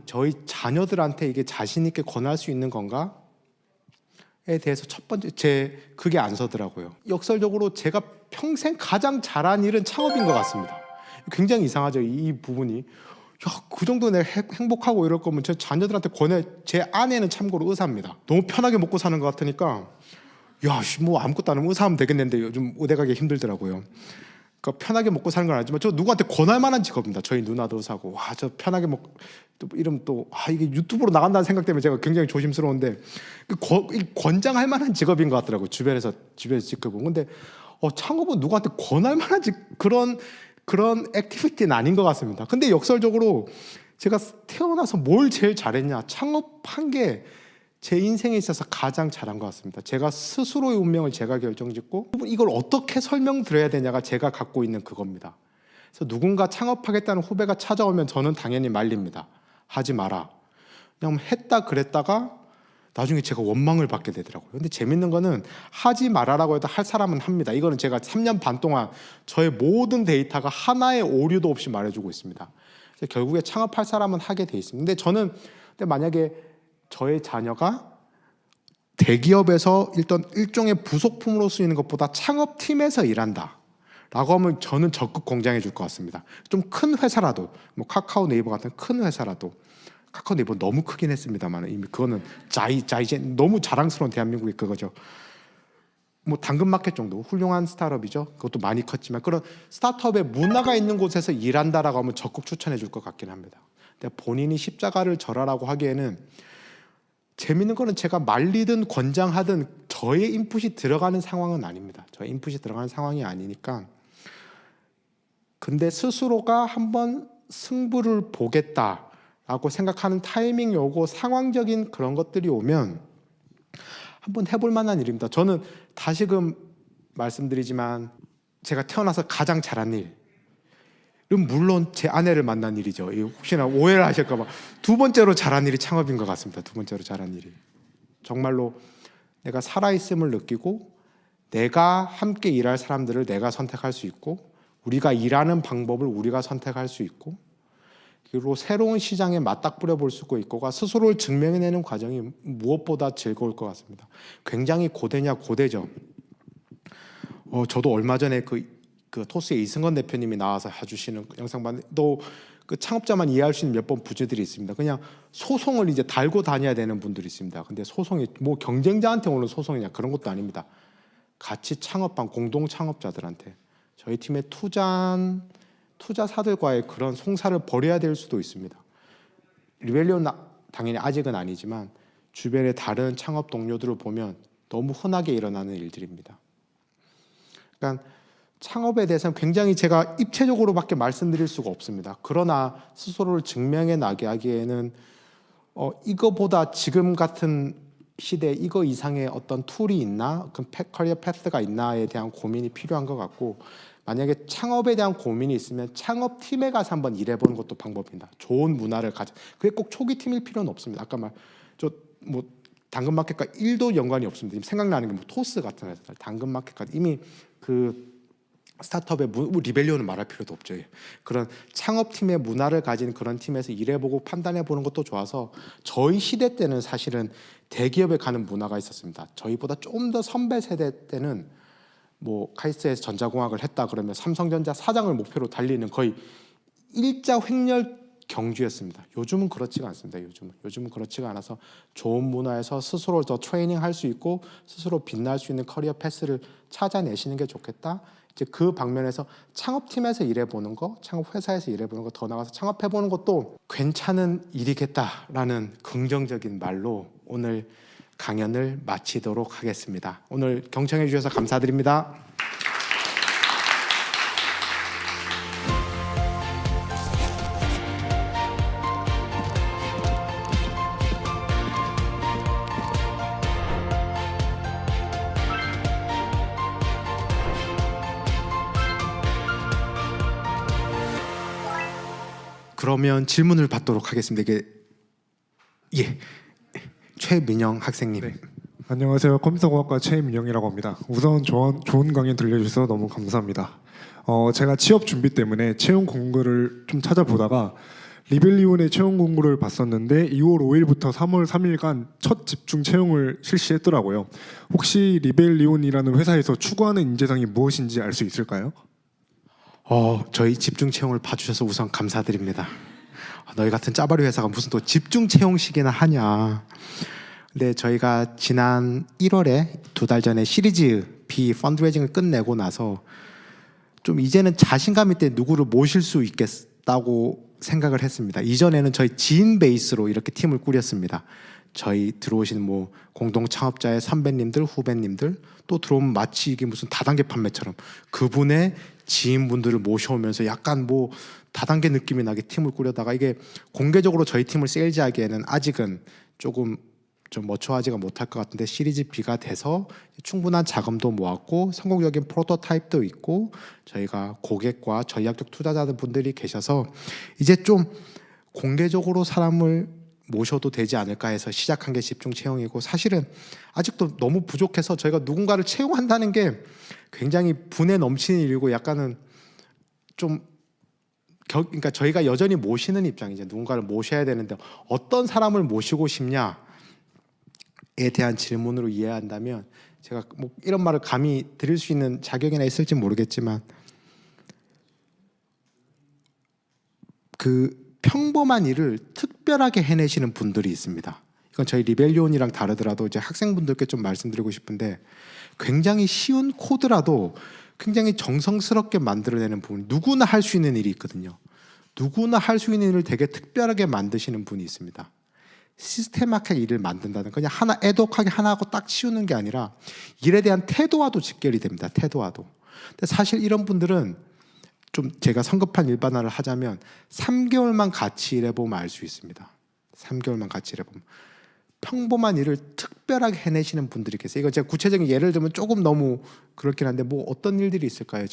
저희 자녀들한테 이게 자신 있게 권할 수 있는 건가? 에 대해서 첫 번째 그게 안 서더라고요. 역설적으로 제가 평생 가장 잘한 일은 창업인 것 같습니다. 굉장히 이상하죠, 이 부분이. 그 정도 내가 행복하고 이럴 거면 제 자녀들한테 권해. 제 아내는 참고로 의사입니다. 너무 편하게 먹고 사는 것 같으니까 뭐 아무것도 안 하면 의사하면 되겠는데 요즘 의대 가기 힘들더라고요. 그러니까 편하게 먹고 사는 건 아니지만 저 누구한테 권할 만한 직업입니다. 저희 누나도 의사고, 저 편하게 이러면 이게 유튜브로 나간다는 생각 때문에 제가 굉장히 조심스러운데, 권장할 만한 직업인 것 같더라고요. 주변에서 지켜보고. 근데 창업은 누구한테 권할 만한 그런 액티비티는 아닌 것 같습니다. 근데 역설적으로 제가 태어나서 뭘 제일 잘했냐, 창업한 게 제 인생에 있어서 가장 잘한 것 같습니다. 제가 스스로의 운명을 제가 결정짓고, 이걸 어떻게 설명드려야 되냐가 제가 갖고 있는 그겁니다. 그래서 누군가 창업하겠다는 후배가 찾아오면 저는 당연히 말립니다. 하지 마라. 그냥 했다 그랬다가 나중에 제가 원망을 받게 되더라고요. 근데 재밌는 거는 하지 말아라고 해도 할 사람은 합니다. 이거는 제가 3년 반 동안 저의 모든 데이터가 하나의 오류도 없이 말해주고 있습니다. 그래서 결국에 창업할 사람은 하게 돼 있습니다. 근데 만약에 저의 자녀가 대기업에서 일종의 부속품으로 쓰이는 것보다 창업팀에서 일한다 라고 하면 저는 적극 공장해 줄 것 같습니다. 좀 큰 회사라도, 뭐 카카오 네이버 같은 큰 회사라도. 카카오 네이버 너무 크긴 했습니다만 이미 그거는 자이젠 너무 자랑스러운 대한민국의 그거죠. 뭐 당근마켓 정도 훌륭한 스타트업이죠. 그것도 많이 컸지만 그런 스타트업의 문화가 있는 곳에서 일한다라고 하면 적극 추천해 줄 것 같긴 합니다. 근데 본인이 십자가를 절하라고 하기에는, 재밌는 거는 제가 말리든 권장하든 저의 인풋이 들어가는 상황은 아닙니다. 저의 인풋이 들어가는 상황이 아니니까. 근데 스스로가 한번 승부를 보겠다라고 생각하는 타이밍이 오고 상황적인 그런 것들이 오면 한번 해볼 만한 일입니다. 저는 다시금 말씀드리지만 제가 태어나서 가장 잘한 일은 물론 제 아내를 만난 일이죠. 혹시나 오해를 하실까 봐. 두 번째로 잘한 일이 창업인 것 같습니다. 두 번째로 잘한 일이. 정말로 내가 살아있음을 느끼고 내가 함께 일할 사람들을 내가 선택할 수 있고, 우리가 일하는 방법을 우리가 선택할 수 있고, 그리고 새로운 시장에 맞닥뜨려 볼 수 있고가 스스로를 증명해내는 과정이 무엇보다 즐거울 것 같습니다. 굉장히 고되죠. 저도 얼마 전에 그 토스의 이승건 대표님이 나와서 해주시는 영상 봤는데, 그 창업자만 이해할 수 있는 몇 번 부재들이 있습니다. 그냥 소송을 이제 달고 다녀야 되는 분들이 있습니다. 근데 소송이 뭐 경쟁자한테 오는 소송이냐 그런 것도 아닙니다. 같이 창업한 공동 창업자들한테, 저희 팀의 투자사들과의 그런 송사를 벌여야 될 수도 있습니다. 리벨리온 당연히 아직은 아니지만 주변의 다른 창업 동료들을 보면 너무 흔하게 일어나는 일들입니다. 그러니까 창업에 대해서는 굉장히 제가 입체적으로밖에 말씀드릴 수가 없습니다. 그러나 스스로를 증명해 나가기에는 이거보다 지금 같은 시대에 이거 이상의 어떤 툴이 있나, 그 커리어 패스가 있나에 대한 고민이 필요한 것 같고, 만약에 창업에 대한 고민이 있으면 창업팀에 가서 한번 일해보는 것도 방법입니다. 좋은 문화를 가져. 그게 꼭 초기 팀일 필요는 없습니다. 아까 뭐 당근마켓과 1도 연관이 없습니다. 지금 생각나는 게 뭐 토스 같은 회사들, 당근마켓과 이미 그 스타트업의 리벨리온을 말할 필요도 없죠. 그런 창업팀의 문화를 가진 그런 팀에서 일해보고 판단해보는 것도 좋아서, 저희 시대 때는 사실은 대기업에 가는 문화가 있었습니다. 저희보다 좀 더 선배 세대 때는 뭐 카이스트에서 전자공학을 했다 그러면 삼성전자 사장을 목표로 달리는 거의 일자 횡렬 경주였습니다. 요즘은 그렇지가 않습니다. 요즘은 그렇지가 않아서 좋은 문화에서 스스로 더 트레이닝할 수 있고 스스로 빛날 수 있는 커리어 패스를 찾아내시는 게 좋겠다. 이제 그 방면에서 창업팀에서 일해보는 거, 창업회사에서 일해보는 거, 더 나가서 창업해보는 것도 괜찮은 일이겠다라는 긍정적인 말로 오늘 강연을 마치도록 하겠습니다. 오늘 경청해 주셔서 감사드립니다. 그러면 질문을 받도록 하겠습니다. 최민영 학생님. 네. 안녕하세요. 컴퓨터공학과 최민영이라고 합니다. 우선 좋은 강연 들려주셔서 너무 감사합니다. 제가 취업 준비 때문에 채용 공고를 좀 찾아보다가 리벨리온의 채용 공고를 봤었는데 2월 5일부터 3월 3일간 첫 집중 채용을 실시했더라고요. 혹시 리벨리온이라는 회사에서 추구하는 인재상이 무엇인지 알 수 있을까요? 저희 집중 채용을 봐주셔서 우선 감사드립니다. 너희 같은 짜바리 회사가 무슨 또 집중 채용식이나 하냐. 근데 저희가 지난 1월에 2달 전에 시리즈 B 펀드레이징을 끝내고 나서 좀 이제는 자신감 있게 누구를 모실 수 있겠다고 생각을 했습니다. 이전에는 저희 지인 베이스로 이렇게 팀을 꾸렸습니다. 저희 들어오신 뭐 공동 창업자의 선배님들, 후배님들, 또 들어오면 마치 이게 무슨 다단계 판매처럼 그분의 지인분들을 모셔오면서 약간 뭐 다단계 느낌이 나게 팀을 꾸려다가 이게 공개적으로 저희 팀을 세일즈하기에는 아직은 조금 좀 머추어하지가 못할 것 같은데 시리즈 B가 돼서 충분한 자금도 모았고 성공적인 프로토타입도 있고 저희가 고객과 전략적 투자자들 분들이 계셔서 이제 좀 공개적으로 사람을 모셔도 되지 않을까 해서 시작한 게 집중 채용이고 사실은 아직도 너무 부족해서 저희가 누군가를 채용한다는 게 굉장히 분에 넘치는 일이고 약간은 좀 그러니까 저희가 여전히 모시는 입장이죠. 누군가를 모셔야 되는데 어떤 사람을 모시고 싶냐에 대한 질문으로 이해한다면 제가 뭐 이런 말을 감히 드릴 수 있는 자격이나 있을지 모르겠지만 그 평범한 일을 특별하게 해내시는 분들이 있습니다. 이건 저희 리벨리온이랑 다르더라도 이제 학생분들께 좀 말씀드리고 싶은데 굉장히 쉬운 코드라도 굉장히 정성스럽게 만들어내는 부분, 누구나 할 수 있는 일이 있거든요. 누구나 할 수 있는 일을 되게 특별하게 만드시는 분이 있습니다. 시스템하게 일을 만든다는 그냥 하나 애독하게 하나 하고 딱 치우는 게 아니라 일에 대한 태도와도 직결이 됩니다. 태도와도. 근데 사실 이런 분들은 좀 제가 성급한 일반화를 하자면 3개월만 같이 일해보면 알 수 있습니다. 3개월만 같이 일해보면 평범한 일을 특별하게 해내시는 분들이 계세요. 이거 제가 구체적인 예를 들면 조금 너무 그렇긴 한데 뭐 어떤 일들이 있을까요?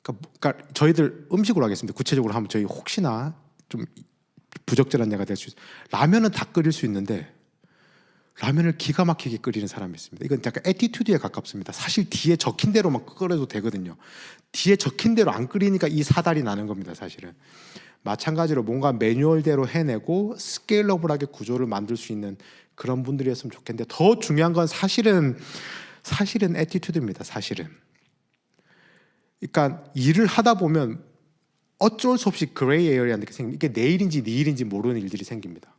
그러니까 저희들 음식으로 하겠습니다. 구체적으로 하면 저희 혹시나 좀 부적절한 예가 될 수 있어요. 라면은 다 끓일 수 있는데 라면을 기가 막히게 끓이는 사람이 있습니다. 이건 약간 애티튜드에 가깝습니다. 사실 뒤에 적힌 대로만 끓여도 되거든요. 뒤에 적힌 대로 안 끓이니까 이 사달이 나는 겁니다. 사실은. 마찬가지로 뭔가 매뉴얼대로 해내고 스케일러블하게 구조를 만들 수 있는 그런 분들이었으면 좋겠는데 더 중요한 건 사실은 애티튜드입니다. 사실은. 그러니까 일을 하다 보면 어쩔 수 없이 그레이 에어리라는 게 생깁니다. 이게 내일인지 니일인지 모르는 일들이 생깁니다.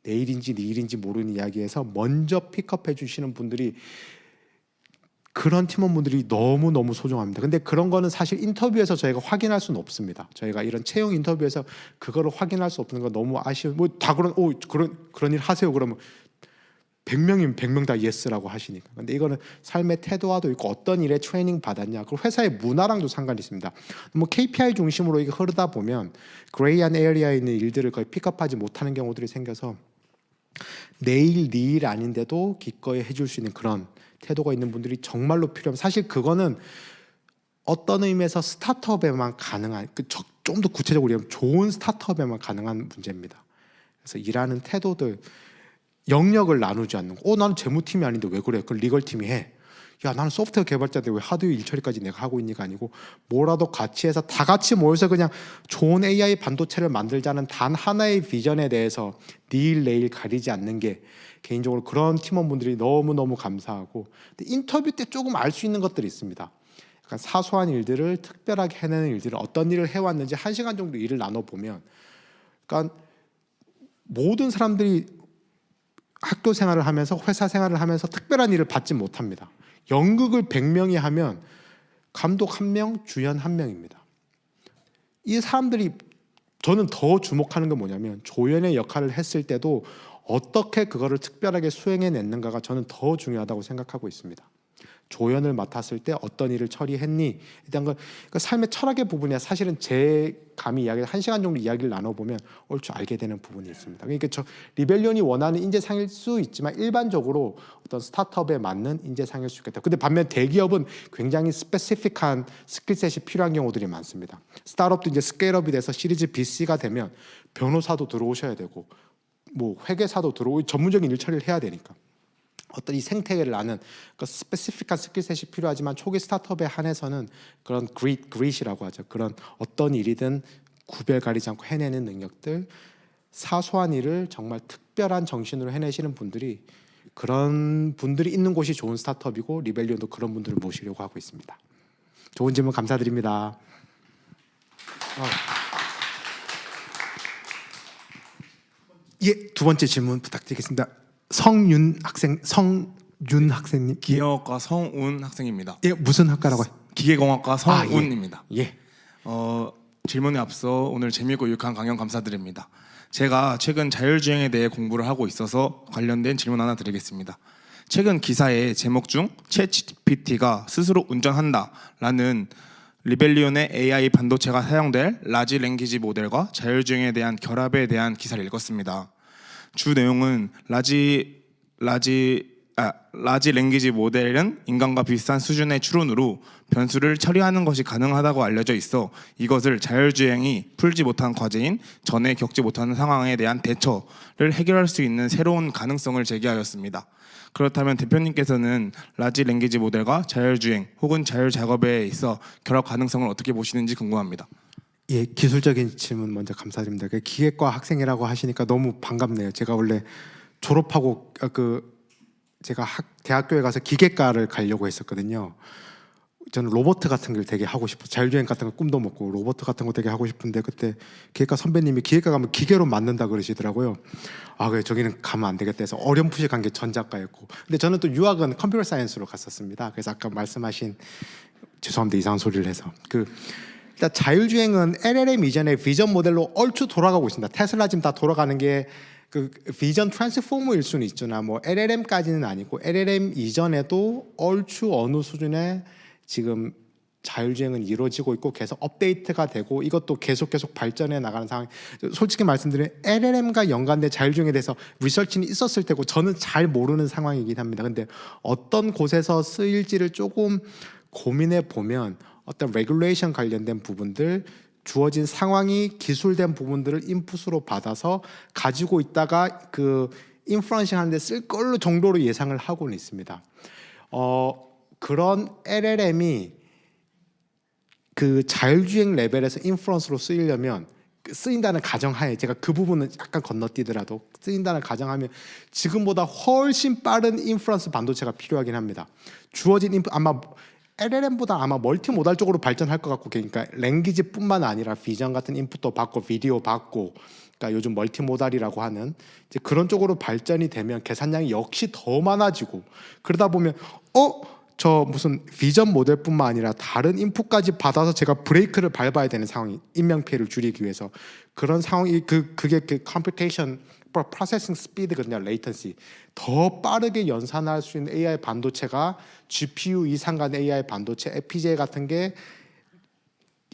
내일인지 니일인지 모르는 이야기에서 먼저 픽업해 주시는 분들이 그런 팀원분들이 너무너무 소중합니다. 근데 그런 거는 사실 인터뷰에서 저희가 확인할 수는 없습니다. 저희가 이런 채용 인터뷰에서 그거를 확인할 수 없는 건 너무 아쉬워요. 뭐 다 그런 일 하세요. 그러면 100명이면 100명 다 예스라고 하시니까. 근데 이거는 삶의 태도와도 있고 어떤 일에 트레이닝 받았냐, 그 회사의 문화랑도 상관이 있습니다. 뭐 KPI 중심으로 이게 흐르다 보면 그레이한 에어리아에 있는 일들을 거의 픽업하지 못하는 경우들이 생겨서 내일 니일 아닌데도 기꺼이 해줄 수 있는 그런 태도가 있는 분들이 정말로 필요합니다. 사실 그거는 어떤 의미에서 스타트업에만 가능한, 좀 더 구체적으로 얘기하면 좋은 스타트업에만 가능한 문제입니다. 그래서 일하는 태도들, 영역을 나누지 않는 거. 나는 재무팀이 아닌데 왜 그래? 그걸 리걸팀이 해. 야, 나는 소프트웨어 개발자인데 왜 하드웨어 일처리까지 내가 하고 있니가 아니고 뭐라도 같이 해서 다 같이 모여서 그냥 좋은 AI 반도체를 만들자는 단 하나의 비전에 대해서 니일 내일 가리지 않는 게 개인적으로 그런 팀원분들이 너무너무 감사하고, 근데 인터뷰 때 조금 알 수 있는 것들이 있습니다. 약간 사소한 일들을 특별하게 해내는 일들을 어떤 일을 해왔는지 1시간 정도 일을 나눠보면, 그러니까 모든 사람들이 학교 생활을 하면서 회사 생활을 하면서 특별한 일을 받지 못합니다. 연극을 100명이 하면 감독 1명, 주연 1명입니다. 이 사람들이 저는 더 주목하는 건 뭐냐면 조연의 역할을 했을 때도 어떻게 그거를 특별하게 수행해냈는가가 저는 더 중요하다고 생각하고 있습니다. 조연을 맡았을 때 어떤 일을 처리했니? 일단 그 삶의 철학의 부분이야. 사실은 제 감히 이야기 1시간 정도 이야기를 나눠보면 얼추 알게 되는 부분이 있습니다. 그러니까 저 리벨리온이 원하는 인재상일 수 있지만 일반적으로 어떤 스타트업에 맞는 인재상일 수 있겠다. 근데 반면 대기업은 굉장히 스페시픽한 스킬셋이 필요한 경우들이 많습니다. 스타트업도 이제 스케일업이 돼서 시리즈 B, C가 되면 변호사도 들어오셔야 되고 뭐 회계사도 들어오고 전문적인 일 처리를 해야 되니까. 어떤 이 생태계를 아는 그 스페시픽한 스킬셋이 필요하지만 초기 스타트업에 한해서는 그런 그릿이라고 하죠. 그런 어떤 일이든 구별 가리지 않고 해내는 능력들, 사소한 일을 정말 특별한 정신으로 해내시는 분들이 그런 분들이 있는 곳이 좋은 스타트업이고 리벨리온도 그런 분들을 모시려고 하고 있습니다. 좋은 질문 감사드립니다. 예, 두 번째 질문 부탁드리겠습니다. 성윤 학생님. 기계공학과 성운 학생입니다. 예, 무슨 학과라고요? 기계공학과 성운입니다. 예. 질문에 앞서 오늘 재미있고 유익한 강연 감사드립니다. 제가 최근 자율주행에 대해 공부를 하고 있어서 관련된 질문 하나 드리겠습니다. 최근 기사의 제목 중 챗GPT가 스스로 운전한다라는 리벨리온의 AI 반도체가 사용될 라지 랭귀지 모델과 자율주행에 대한 결합에 대한 기사를 읽었습니다. 주 내용은 라지 랭귀지 모델은 인간과 비슷한 수준의 추론으로 변수를 처리하는 것이 가능하다고 알려져 있어 이것을 자율주행이 풀지 못한 과제인 전에 겪지 못하는 상황에 대한 대처를 해결할 수 있는 새로운 가능성을 제기하였습니다. 그렇다면 대표님께서는 라지 랭귀지 모델과 자율주행 혹은 자율 작업에 있어 결합 가능성을 어떻게 보시는지 궁금합니다. 예, 기술적인 질문 먼저 감사드립니다. 그 기계과 학생이라고 하시니까 너무 반갑네요. 제가 원래 졸업하고 제가 대학교에 가서 기계과를 가려고 했었거든요. 저는 로봇 같은 걸 되게 하고 싶어, 자율주행 같은 거 꿈도 먹고 로봇 같은 거 되게 하고 싶은데 그때 기계과 선배님이 기계과 가면 기계로 만든다 그러시더라고요. 아, 그래 저기는 가면 안 되겠다 해서 어렴풋이 간 게 전작과였고, 근데 저는 또 유학은 컴퓨터 사이언스로 갔었습니다. 그래서 아까 말씀하신, 죄송합니다 이상한 소리를 해서, 일단 자율주행은 LLM 이전의 비전 모델로 얼추 돌아가고 있습니다. 테슬라 지금 다 돌아가는 게 비전 트랜스포머일 수는 있잖아. 뭐 LLM까지는 아니고 LLM 이전에도 얼추 어느 수준의 지금 자율주행은 이루어지고 있고 계속 업데이트가 되고 이것도 계속 발전해 나가는 상황. 솔직히 말씀드리면 LLM과 연관된 자율주행에 대해서 리서치는 있었을 테고 저는 잘 모르는 상황이긴 합니다. 근데 어떤 곳에서 쓰일지를 조금 고민해 보면 어떤 레귤레이션 관련된 부분들, 주어진 상황이 기술된 부분들을 인풋으로 받아서 가지고 있다가 그 인프런싱 하는데 쓸 걸로 정도로 예상을 하고는 있습니다. 그런 LLM이 그 자율주행 레벨에서 인프런스로 쓰이려면, 쓰인다는 가정하에, 제가 그 부분은 약간 건너뛰더라도 쓰인다는 가정하면 지금보다 훨씬 빠른 인프런스 반도체가 필요하긴 합니다. 주어진 인풋, 아마 LLM보다 아마 멀티모달 쪽으로 발전할 것 같고, 그러니까 랭귀지뿐만 아니라 비전 같은 인풋도 받고 비디오 받고, 그러니까 요즘 멀티모달이라고 하는 이제 그런 쪽으로 발전이 되면 계산량이 역시 더 많아지고, 그러다 보면 저 무슨 비전 모델뿐만 아니라 다른 인풋까지 받아서 제가 브레이크를 밟아야 되는 상황이, 인명 피해를 줄이기 위해서 그런 상황이 그게 컴퓨테이션 프로세싱 스피드거든요. 레이턴시 더 빠르게 연산할 수 있는 AI 반도체가 GPU 이상 간 AI 반도체, FPGA 같은 게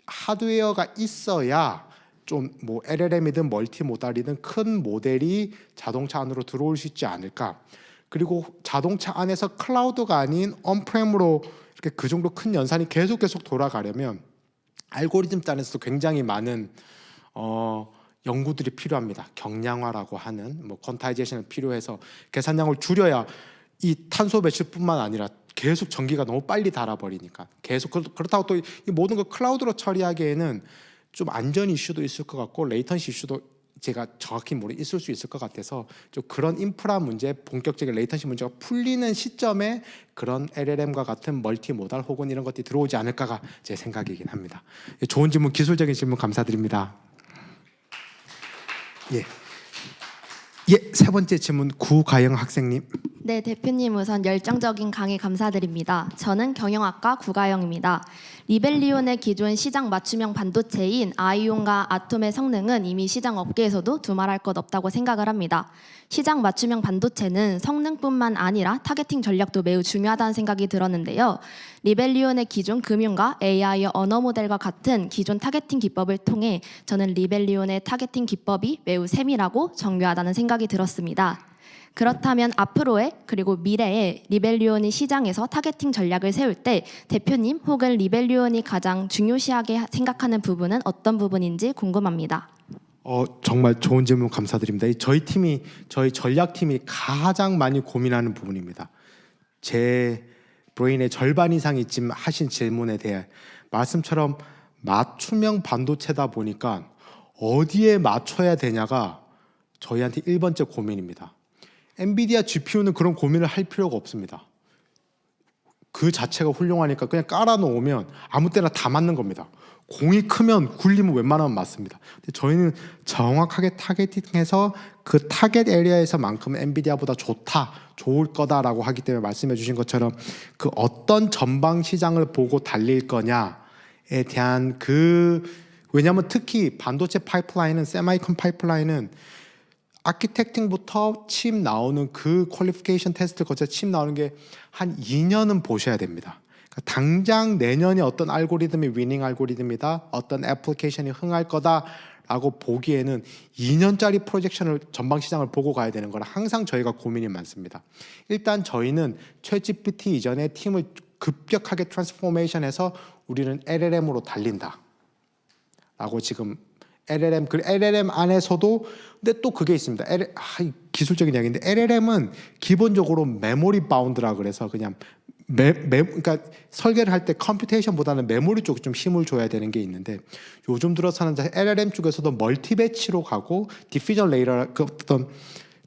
하드웨어가 있어야 좀 뭐 LLM이든 멀티모달이든 큰 모델이 자동차 안으로 들어올 수 있지 않을까. 그리고 자동차 안에서 클라우드가 아닌 언프렘으로 이렇게 그 정도 큰 연산이 계속 돌아가려면 알고리즘 단에서도 굉장히 많은 연구들이 필요합니다. 경량화라고 하는 뭐 퀀타이제이션이 필요해서 계산량을 줄여야 이 탄소 배출뿐만 아니라 계속 전기가 너무 빨리 닳아버리니까 계속, 그렇다고 또 이 모든 걸 클라우드로 처리하기에는 좀 안전 이슈도 있을 것 같고 레이턴시 이슈도 제가 정확히 있을 수 있을 것 같아서 좀 그런 인프라 문제, 본격적인 레이턴시 문제가 풀리는 시점에 그런 LLM과 같은 멀티모달 혹은 이런 것들이 들어오지 않을까가 제 생각이긴 합니다. 좋은 질문, 기술적인 질문 감사드립니다. 예, 세 번째 질문 구가영 학생님. 네, 대표님 우선 열정적인 강의 감사드립니다. 저는 경영학과 구가영입니다. 리벨리온의 기존 시장 맞춤형 반도체인 아이온과 아톰의 성능은 이미 시장 업계에서도 두말할 것 없다고 생각을 합니다. 시장 맞춤형 반도체는 성능뿐만 아니라 타겟팅 전략도 매우 중요하다는 생각이 들었는데요. 리벨리온의 기존 금융과 AI의 언어 모델과 같은 기존 타겟팅 기법을 통해 저는 리벨리온의 타겟팅 기법이 매우 세밀하고 정교하다는 생각이 들었습니다. 그렇다면 앞으로의 그리고 미래의 리벨리온이 시장에서 타겟팅 전략을 세울 때 대표님 혹은 리벨리온이 가장 중요시하게 생각하는 부분은 어떤 부분인지 궁금합니다. 정말 좋은 질문 감사드립니다. 저희 전략팀이 가장 많이 고민하는 부분입니다. 제 브레인의 절반 이상이 지금 하신 질문에 대해 말씀처럼 맞춤형 반도체다 보니까 어디에 맞춰야 되냐가 저희한테 1번째 고민입니다. 엔비디아 GPU는 그런 고민을 할 필요가 없습니다. 그 자체가 훌륭하니까 그냥 깔아놓으면 아무 때나 다 맞는 겁니다. 공이 크면 굴리면 웬만하면 맞습니다. 근데 저희는 정확하게 타겟팅해서 그 타겟 에리아에서만큼 엔비디아보다 좋을 거다라고 하기 때문에 말씀해 주신 것처럼 그 어떤 전방 시장을 보고 달릴 거냐에 대한 왜냐하면 특히 반도체 파이프라인은 세마이컨 파이프라인은 아키텍팅부터 칩 나오는 그 퀄리피케이션 테스트를 거쳐 칩 나오는 게 한 2년은 보셔야 됩니다. 그러니까 당장 내년에 어떤 알고리즘이 위닝 알고리즘이다, 어떤 애플리케이션이 흥할 거다라고 보기에는 2년짜리 프로젝션을 전방 시장을 보고 가야 되는 거라 항상 저희가 고민이 많습니다. 일단 저희는 챗GPT 이전에 팀을 급격하게 트랜스포메이션해서 우리는 LLM으로 달린다 라고 지금 LLM 안에서도 근데 또 그게 있습니다. 기술적인 이야기인데 LLM은 기본적으로 메모리 바운드라 그래서 그냥 그러니까 설계를 할 때 컴퓨테이션보다는 메모리 쪽에 좀 힘을 줘야 되는 게 있는데 요즘 들어서는 LLM 쪽에서도 멀티배치로 가고 디퓨전 레이어 어떤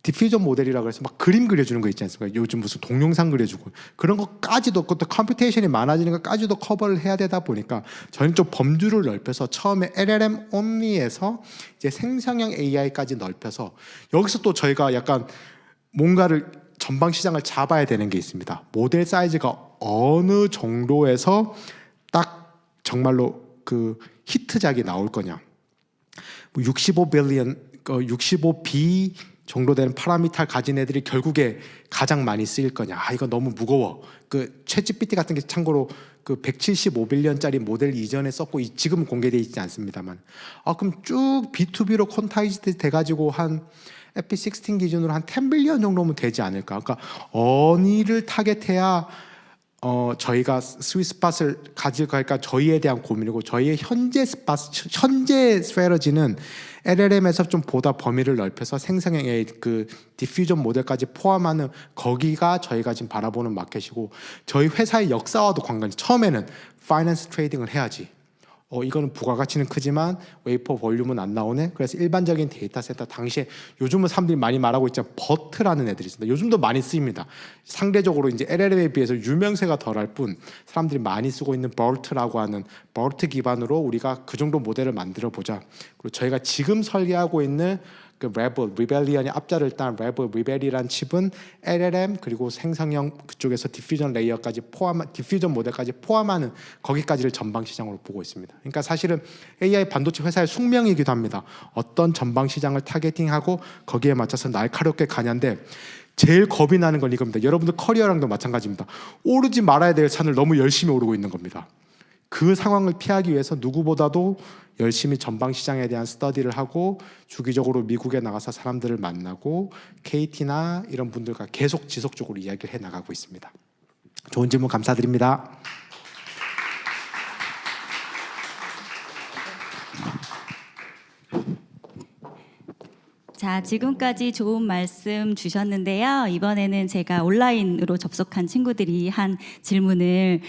디퓨전 모델이라 그래서 막 그림 그려주는 거 있지 않습니까? 요즘 무슨 동영상 그려주고 그런 것까지도 그것도 컴퓨테이션이 많아지는 것까지도 커버를 해야 되다 보니까 저희는 좀 범주를 넓혀서 처음에 LLM only에서 이제 생성형 AI까지 넓혀서 여기서 또 저희가 약간 뭔가를 전방 시장을 잡아야 되는 게 있습니다. 모델 사이즈가 어느 정도에서 딱 정말로 그 히트작이 나올 거냐. 65B 정도 되는 파라미터를 가진 애들이 결국에 가장 많이 쓰일 거냐. 이거 너무 무거워. 그 챗GPT 같은 게 참고로 그 175빌리언짜리 모델 이전에 썼고 지금 공개되어 있지 않습니다만. 그럼 쭉 B2B로 콘타이즈 돼가지고 한 FP16 기준으로 한 10빌리언 정도면 되지 않을까. 그러니까 어디를 타겟해야 저희가 스윗스팟을 가질 거니까 저희에 대한 고민이고 저희의 현재 스트래러지는 LLM에서 좀 보다 범위를 넓혀서 생성형의 그 디퓨전 모델까지 포함하는 거기가 저희가 지금 바라보는 마켓이고 저희 회사의 역사와도 관관이 처음에는 파이낸스 트레이딩을 해야지. 이거는 부가가치는 크지만 웨이퍼 볼륨은 안 나오네. 그래서 일반적인 데이터 센터 당시에 요즘은 사람들이 많이 말하고 있죠. 버트라는 애들이 있습니다. 요즘도 많이 쓰입니다. 상대적으로 이제 LLM에 비해서 유명세가 덜할 뿐 사람들이 많이 쓰고 있는 버트라고 하는 버트 기반으로 우리가 그 정도 모델을 만들어 보자. 그리고 저희가 지금 설계하고 있는 그 리벨리언의 앞자를 딴 리벨이란 칩은 LLM 그리고 생성형 그쪽에서 디퓨전 레이어까지 디퓨전 모델까지 포함하는 거기까지를 전방 시장으로 보고 있습니다. 그러니까 사실은 AI 반도체 회사의 숙명이기도 합니다. 어떤 전방 시장을 타겟팅하고 거기에 맞춰서 날카롭게 가냐인데 제일 겁이 나는 건 이겁니다. 여러분들 커리어랑도 마찬가지입니다. 오르지 말아야 될 산을 너무 열심히 오르고 있는 겁니다. 그 상황을 피하기 위해서 누구보다도 열심히 전방 시장에 대한 스터디를 하고 주기적으로 미국에 나가서 사람들을 만나고 KT나 이런 분들과 계속 지속적으로 이야기를 해 나가고 있습니다. 좋은 질문 감사드립니다. 자, 지금까지 좋은 말씀 주셨는데요. 이번에는 제가 온라인으로 접속한 친구들이 한 질문을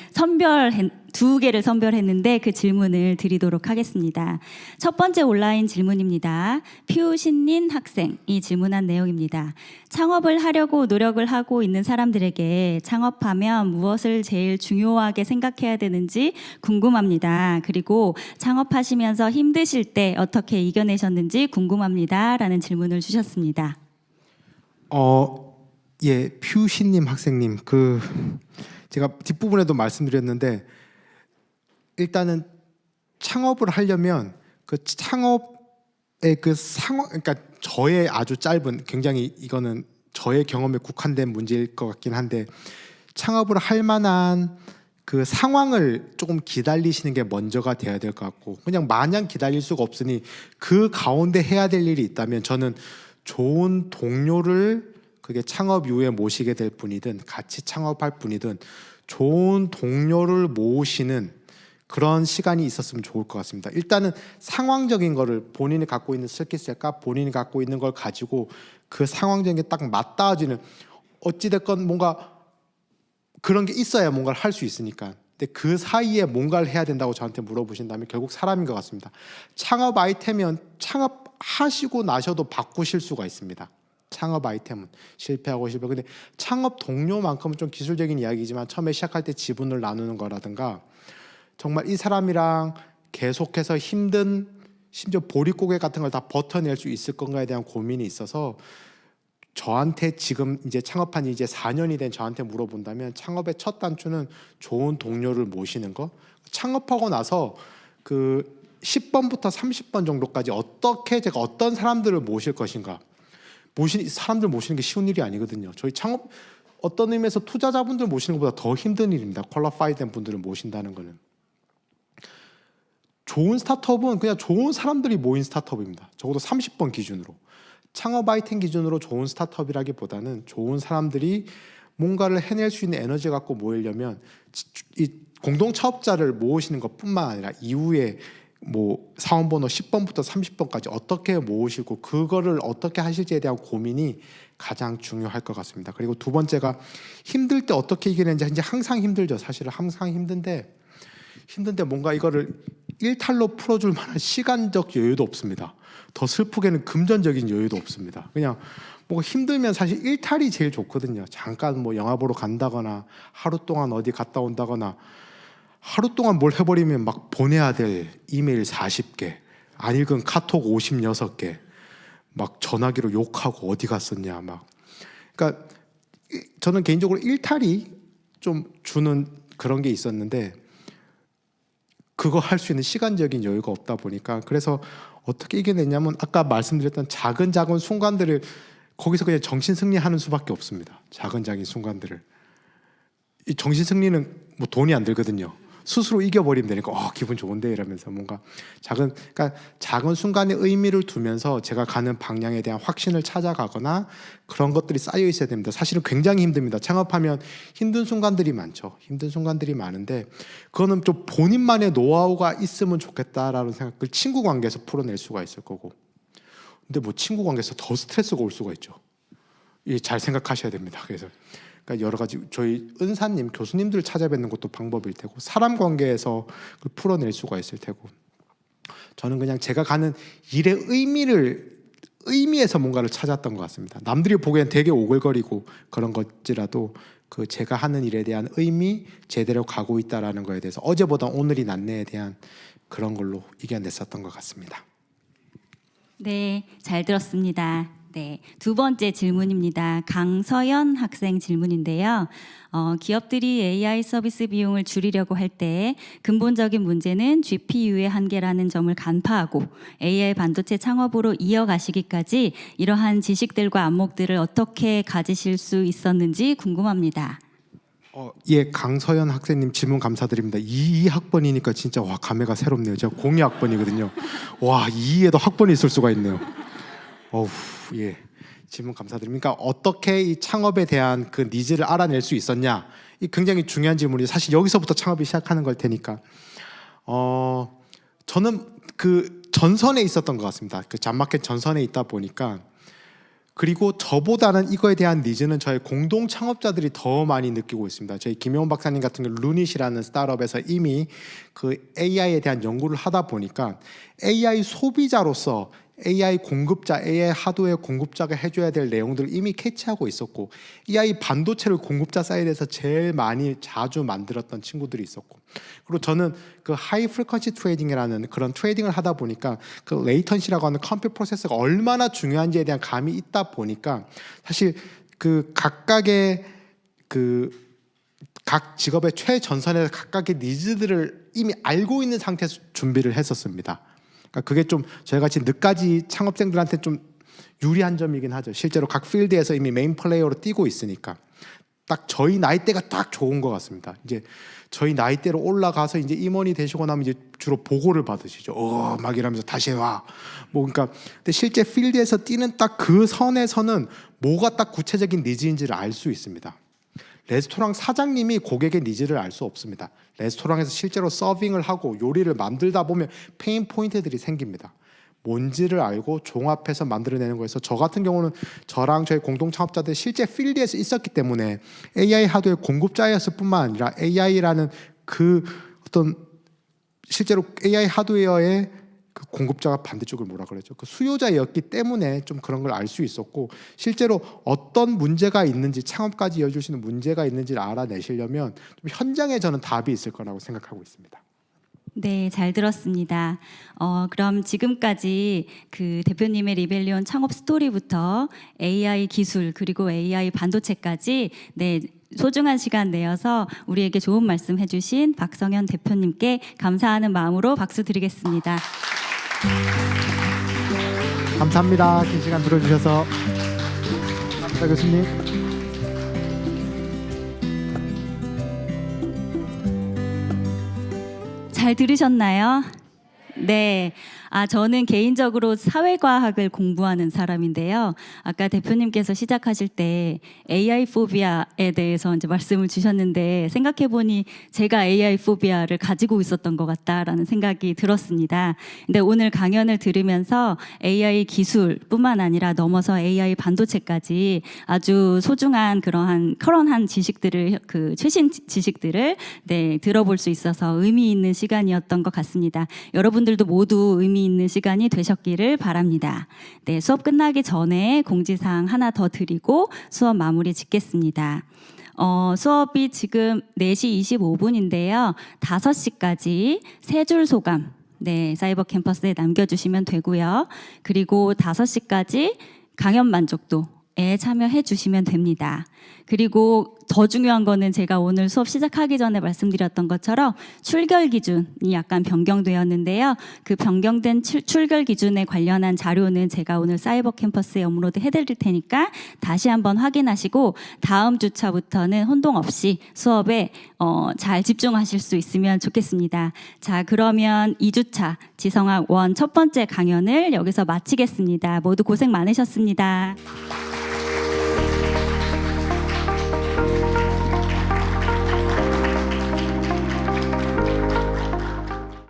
두 개를 선별했는데 그 질문을 드리도록 하겠습니다. 첫 번째 온라인 질문입니다. 퓨신닌 학생이 질문한 내용입니다. 창업을 하려고 노력을 하고 있는 사람들에게 창업하면 무엇을 제일 중요하게 생각해야 되는지 궁금합니다. 그리고 창업하시면서 힘드실 때 어떻게 이겨내셨는지 궁금합니다. 라는 질문을 주셨습니다. 예, 퓨신님 학생님, 제가 뒷부분에도 말씀드렸는데 일단은 창업을 하려면 그 창업의 그 상황, 그러니까 저의 아주 짧은, 굉장히 이거는 저의 경험에 국한된 문제일 것 같긴 한데, 창업을 할 만한 그 상황을 조금 기다리시는 게 먼저가 돼야 될 것 같고, 그냥 마냥 기다릴 수가 없으니 그 가운데 해야 될 일이 있다면 저는 좋은 동료를, 그게 창업 이후에 모시게 될 분이든 같이 창업할 분이든 좋은 동료를 모으시는 그런 시간이 있었으면 좋을 것 같습니다. 일단은 상황적인 거를, 본인이 갖고 있는 스킬셋과 본인이 갖고 있는 걸 가지고 그 상황적인 게 딱 맞닿아지는, 어찌됐건 뭔가 그런 게 있어야 뭔가를 할 수 있으니까. 근데 그 사이에 뭔가를 해야 된다고 저한테 물어보신다면 결국 사람인 것 같습니다. 창업 아이템은 창업하시고 나셔도 바꾸실 수가 있습니다. 창업 아이템은 실패하고 실패. 근데 창업 동료만큼은 좀 기술적인 이야기지만 처음에 시작할 때 지분을 나누는 거라든가, 정말 이 사람이랑 계속해서 힘든, 심지어 보릿고개 같은 걸 다 버텨낼 수 있을 건가에 대한 고민이 있어서, 저한테 지금 이제 창업한 이제 4년이 된 저한테 물어본다면 창업의 첫 단추는 좋은 동료를 모시는 거. 창업하고 나서 그 10번부터 30번 정도까지 어떻게 제가 어떤 사람들을 모실 것인가, 사람들 모시는 게 쉬운 일이 아니거든요. 저희 창업 어떤 의미에서 투자자분들 모시는 것보다 더 힘든 일입니다. 퀄리파이된 분들을 모신다는 거는. 좋은 스타트업은 그냥 좋은 사람들이 모인 스타트업입니다. 적어도 30번 기준으로. 창업 아이템 기준으로 좋은 스타트업이라기보다는 좋은 사람들이 뭔가를 해낼 수 있는 에너지 갖고 모이려면 이 공동 창업자를 모으시는 것뿐만 아니라 이후에 뭐 사원번호 10번부터 30번까지 어떻게 모으시고 그거를 어떻게 하실지에 대한 고민이 가장 중요할 것 같습니다. 그리고 두 번째가 힘들 때 어떻게 이기는지. 이제 항상 힘들죠. 사실은 항상 힘든데 뭔가 이거를 일탈로 풀어줄 만한 시간적 여유도 없습니다. 더 슬프게는 금전적인 여유도 없습니다. 그냥 뭔가 힘들면 사실 일탈이 제일 좋거든요. 잠깐 뭐 영화 보러 간다거나 하루 동안 어디 갔다 온다거나, 하루 동안 뭘 해버리면 막 보내야 될 이메일 40개, 안 읽은 카톡 56개, 막 전화기로 욕하고 어디 갔었냐 막. 그러니까 저는 개인적으로 일탈이 좀 주는 그런 게 있었는데 그거 할 수 있는 시간적인 여유가 없다 보니까, 그래서 어떻게 이겨냈냐면 아까 말씀드렸던 작은 순간들을, 거기서 그냥 정신 승리하는 수밖에 없습니다. 작은 순간들을. 이 정신 승리는 뭐 돈이 안 들거든요. 스스로 이겨버리면 되니까 기분 좋은데 이러면서 뭔가 그러니까 작은 순간에 의미를 두면서 제가 가는 방향에 대한 확신을 찾아가거나 그런 것들이 쌓여 있어야 됩니다. 사실은 굉장히 힘듭니다. 창업하면 힘든 순간들이 많죠. 힘든 순간들이 많은데 그거는 좀 본인만의 노하우가 있으면 좋겠다라는 생각을 친구 관계에서 풀어낼 수가 있을 거고, 근데 뭐 친구 관계에서 더 스트레스가 올 수가 있죠. 잘 생각하셔야 됩니다. 그래서 그러니까 여러 가지 저희 은사님, 교수님들을 찾아뵙는 것도 방법일 테고, 사람 관계에서 그걸 풀어낼 수가 있을 테고, 저는 그냥 제가 가는 일의 의미에서 뭔가를 찾았던 것 같습니다. 남들이 보기엔 되게 오글거리고 그런 것이라도 그 제가 하는 일에 대한 의미, 제대로 가고 있다라는 거에 대해서 어제보다 오늘이 낫네에 대한 그런 걸로 이겨냈었던 것 같습니다. 네, 잘 들었습니다. 네, 두 번째 질문입니다. 강서연 학생 질문인데요. 기업들이 AI 서비스 비용을 줄이려고 할 때 근본적인 문제는 GPU의 한계라는 점을 간파하고 AI 반도체 창업으로 이어가시기까지 이러한 지식들과 안목들을 어떻게 가지실 수 있었는지 궁금합니다. 예, 강서연 학생님 질문 감사드립니다. 22학번이니까 진짜 와, 감회가 새롭네요. 제가 02학번이거든요. 와, 22에도 학번이 있을 수가 있네요. 어우, 예, 질문 감사드립니다. 그러니까 어떻게 이 창업에 대한 그 니즈를 알아낼 수 있었냐, 이 굉장히 중요한 질문이, 사실 여기서부터 창업이 시작하는 걸 테니까. 저는 그 전선에 있었던 것 같습니다. 그 잡마켓 전선에 있다 보니까, 그리고 저보다는 이거에 대한 니즈는 저희 공동 창업자들이 더 많이 느끼고 있습니다. 저희 김용훈 박사님 같은 경우 루닛이라는 스타트업에서 이미 그 AI에 대한 연구를 하다 보니까 AI 소비자로서 AI 공급자, AI 하드웨어 공급자가 해줘야 될 내용들을 이미 캐치하고 있었고, AI 반도체를 공급자 사이드에서 제일 많이 자주 만들었던 친구들이 있었고, 그리고 저는 그 하이 프리퀀시 트레이딩이라는 그런 트레이딩을 하다 보니까 그 레이턴시라고 하는 컴퓨터 프로세서가 얼마나 중요한지에 대한 감이 있다 보니까 사실 그 각각의 각 직업의 최전선에서 각각의 니즈들을 이미 알고 있는 상태에서 준비를 했었습니다. 그러니까 그게 좀 저희같이 늦가지 창업생들한테 좀 유리한 점이긴 하죠. 실제로 각 필드에서 이미 메인 플레이어로 뛰고 있으니까 딱 저희 나이대가 딱 좋은 것 같습니다. 이제 저희 나이대로 올라가서 이제 임원이 되시고 나면 이제 주로 보고를 받으시죠. 막 이러면서 다시 와. 뭐 그러니까 근데 실제 필드에서 뛰는 딱 그 선에서는 뭐가 딱 구체적인 니즈인지를 알 수 있습니다. 레스토랑 사장님이 고객의 니즈를 알 수 없습니다. 레스토랑에서 실제로 서빙을 하고 요리를 만들다 보면 페인 포인트들이 생깁니다. 뭔지를 알고 종합해서 만들어내는 거에서 저 같은 경우는 저랑 저희 공동 창업자들 실제 필드에서 있었기 때문에 AI 하드웨어 공급자였을 뿐만 아니라 AI라는 그 어떤 실제로 AI 하드웨어의 그 공급자가 반대쪽을 뭐라 그랬죠? 그 수요자였기 때문에 좀 그런 걸 알 수 있었고 실제로 어떤 문제가 있는지 창업까지 이어질 수 있는 문제가 있는지를 알아내시려면 좀 현장에 저는 답이 있을 거라고 생각하고 있습니다. 네, 잘 들었습니다. 그럼 지금까지 그 대표님의 리벨리온 창업 스토리부터 AI 기술 그리고 AI 반도체까지 네, 소중한 시간 내어서 우리에게 좋은 말씀 해주신 박성현 대표님께 감사하는 마음으로 박수 드리겠습니다. 감사합니다. 긴 시간 들어주셔서. 감사합니다, 교수님. 잘 들으셨나요? 네. 저는 개인적으로 사회과학을 공부하는 사람인데요. 아까 대표님께서 시작하실 때 AI 포비아에 대해서 이제 말씀을 주셨는데 생각해보니 제가 AI 포비아를 가지고 있었던 것 같다라는 생각이 들었습니다. 근데 오늘 강연을 들으면서 AI 기술뿐만 아니라 넘어서 AI 반도체까지 아주 소중한 그러한 커런한 지식들을 그 최신 지식들을 네, 들어볼 수 있어서 의미 있는 시간이었던 것 같습니다. 여러분들도 모두 의미 있는 시간이 되셨기를 바랍니다. 네, 수업 끝나기 전에 공지사항 하나 더 드리고 수업 마무리 짓겠습니다. 수업이 지금 4시 25분인데요. 5시까지 3줄 소감 네, 사이버 캠퍼스에 남겨주시면 되고요. 그리고 5시까지 강연 만족도에 참여해 주시면 됩니다. 그리고 더 중요한 거는 제가 오늘 수업 시작하기 전에 말씀드렸던 것처럼 출결 기준이 약간 변경되었는데요. 그 변경된 출결 기준에 관련한 자료는 제가 오늘 사이버 캠퍼스에 업로드 해드릴 테니까 다시 한번 확인하시고 다음 주차부터는 혼동 없이 수업에 잘 집중하실 수 있으면 좋겠습니다. 자, 그러면 2주차 지성학 1 첫 번째 강연을 여기서 마치겠습니다. 모두 고생 많으셨습니다.